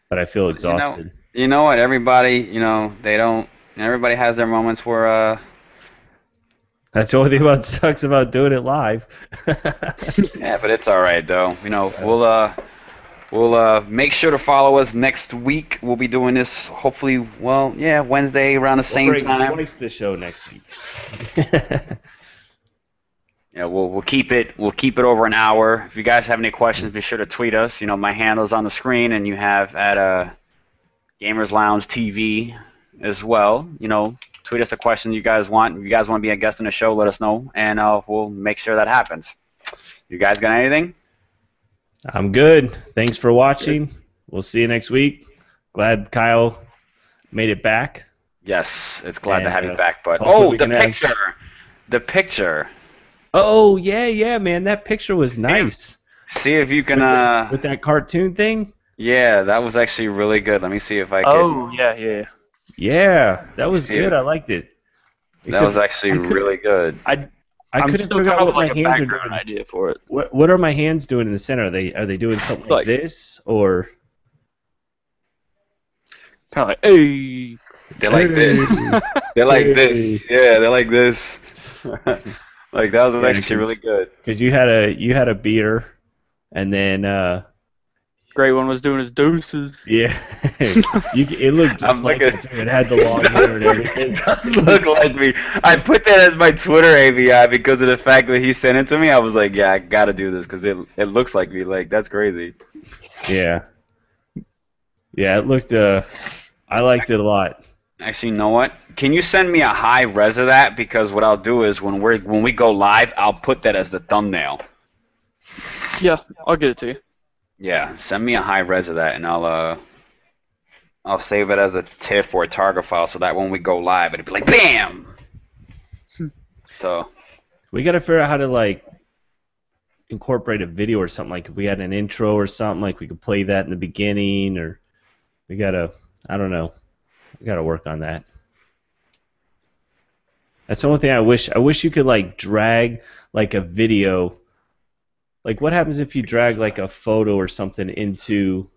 but I feel exhausted. You know what? Everybody, everybody has their moments where. That's the only thing sucks about doing it live. Yeah, but it's all right though. We'll make sure to follow us next week. We'll be doing this hopefully, Wednesday around the same We'll bring time. twice the show next week. Yeah, we'll keep it over an hour. If you guys have any questions, be sure to tweet us. You know, my handle's on the screen, and you have at GamerZlounge TV as well. You know, tweet us a question you guys want. If you guys want to be a guest on the show, let us know, and we'll make sure that happens. You guys got anything? I'm good. Thanks for watching. We'll see you next week. Glad Kyle made it back. Yes, it's glad to have you And, back, bud. hopefully Oh, we the can have- picture. The picture. Oh, yeah, man. That picture was nice. See if you can. With that cartoon thing? Yeah, that was actually really good. Let me see if I can. Oh, yeah. Yeah, that was See good. it. I liked it. That was actually really good. I I'm couldn't still figure kind out of what like my a hands are background doing. idea for it. What are my hands doing in the center? Are they doing something like Like- this or? Kind of like, hey. They're like this. They're like this. Yeah, they're like this. Like that was Yeah, actually really good. Because you had a beer, and then Great one was doing his deuces. yeah, it looked I'm just like looking- it too. It had the long hair and everything. It does look like me. I put that as my Twitter AVI because of the fact that he sent it to me. I was like, yeah, I gotta do this because it looks like me. Like that's crazy. Yeah, it looked. I liked it a lot. Actually, you know what? Can you send me a high res of that? Because what I'll do is when we go live, I'll put that as the thumbnail. Yeah, I'll get it to you. Yeah, send me a high res of that, and I'll save it as a TIFF or a target file, so that when we go live, it'll be like BAM. So We got to figure out how to like incorporate a video or something. Like if we had an intro or something, like we could play that in the beginning, or we gotta. I don't know. We gotta work on that. That's the only thing I wish. I wish you could like drag like a video. Like what happens if you drag like a photo or something into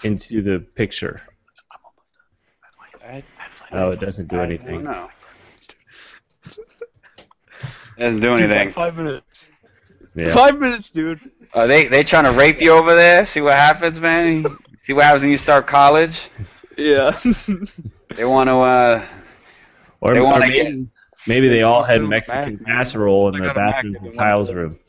the picture? Oh, it doesn't do I don't anything. know. Doesn't do anything. 5 minutes. Yeah. 5 minutes, dude. Are they trying to rape you over there? See what happens, man. See what happens when you start college. Yeah. They want to. Or, They or wanna maybe they all had Back, Mexican man. casserole in I the got a Mac bathroom if in you Kyle's want room.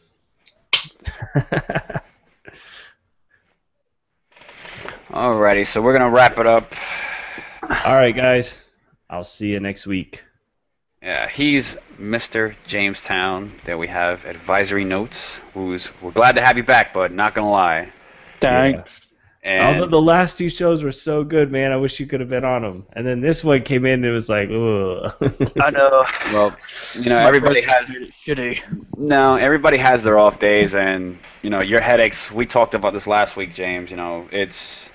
Alrighty, so we're gonna wrap it up. All right, guys. I'll see you next week. Yeah, he's Mr. Jamestown. That we have advisory notes. We're glad to have you back, bud. Not gonna lie. Thanks. And Although the last two shows were so good, man, I wish you could have been on them. And then this one came in and it was like, ugh. I know. well, you know, My everybody presence has. made it shitty. No, everybody has their off days, and you know your headaches. We talked about this last week, James. You know, it's.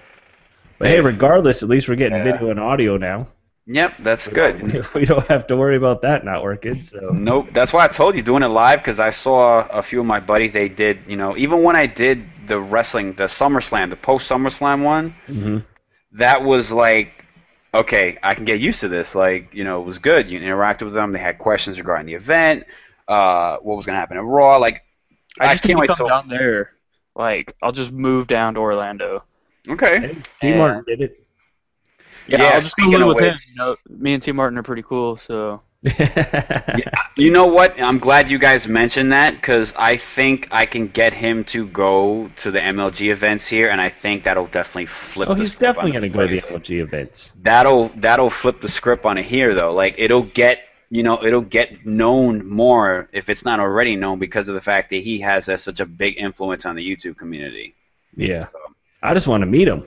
But hey, regardless, at least we're getting Yeah. video and audio now. Yep, that's good. We don't have to worry about that not working. So Nope. That's why I told you doing it live because I saw a few of my buddies. They did, you know, even when I did the wrestling, the SummerSlam, the post SummerSlam one, Mhm. that was like, okay, I can get used to this. Like, you know, it was good. You interacted with them. They had questions regarding the event, what was gonna happen at Raw. Like, I just can't need wait to come till. down there. Like, I'll just move down to Orlando. Okay. T. Martin did it. Yeah, Yeah, I'll just go speaking live of with him. which- You know, me and T. Martin are pretty cool, so. You know what? I'm glad you guys mentioned that because I think I can get him to go to the MLG events here, and I think that'll definitely flip. Oh, the he's script on definitely this going to go to place. the LG events. That'll flip the script on it here though. Like it'll get known more if it's not already known because of the fact that he has such a big influence on the YouTube community. Yeah. I just want to meet him.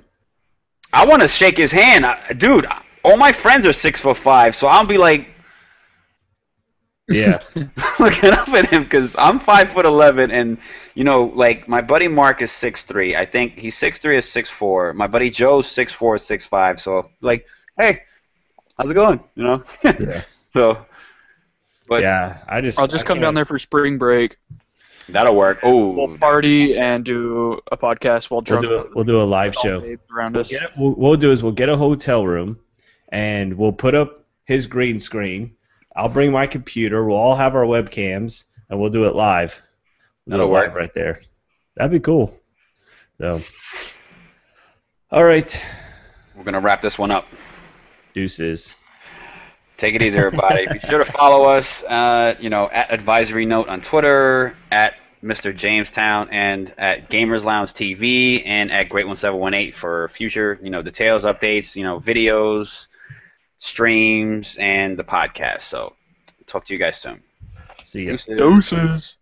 I want to shake his hand, dude. All my friends are 6'5", so I'll be like Yeah. looking up at him because I'm 5'11", and you know, like my buddy Mark is 6'3". I think he's 6'3" or 6'4". My buddy Joe's 6'4", 6'5". So like, hey, how's it going? You know. Yeah. So. But Yeah. I'll just come down there for spring break. that'll work. We'll Oh, party and do a podcast while drunk. We'll do a live with all show. babes around us. What we'll do is we'll get a hotel room, and we'll put up his green screen. I'll bring my computer. We'll all have our webcams, and we'll do it live. We'll do That'll it live work. right there. That'd be cool. So, all right, We're gonna wrap this one up. deuces. Take it easy, everybody. Be sure to follow us, at Advisory Note on Twitter, at Mr. Jamestown, and at GamerZlounge TV, and at Great1718 for future, details, updates, videos, streams, and the podcast. So, talk to you guys soon. See ya. Doses.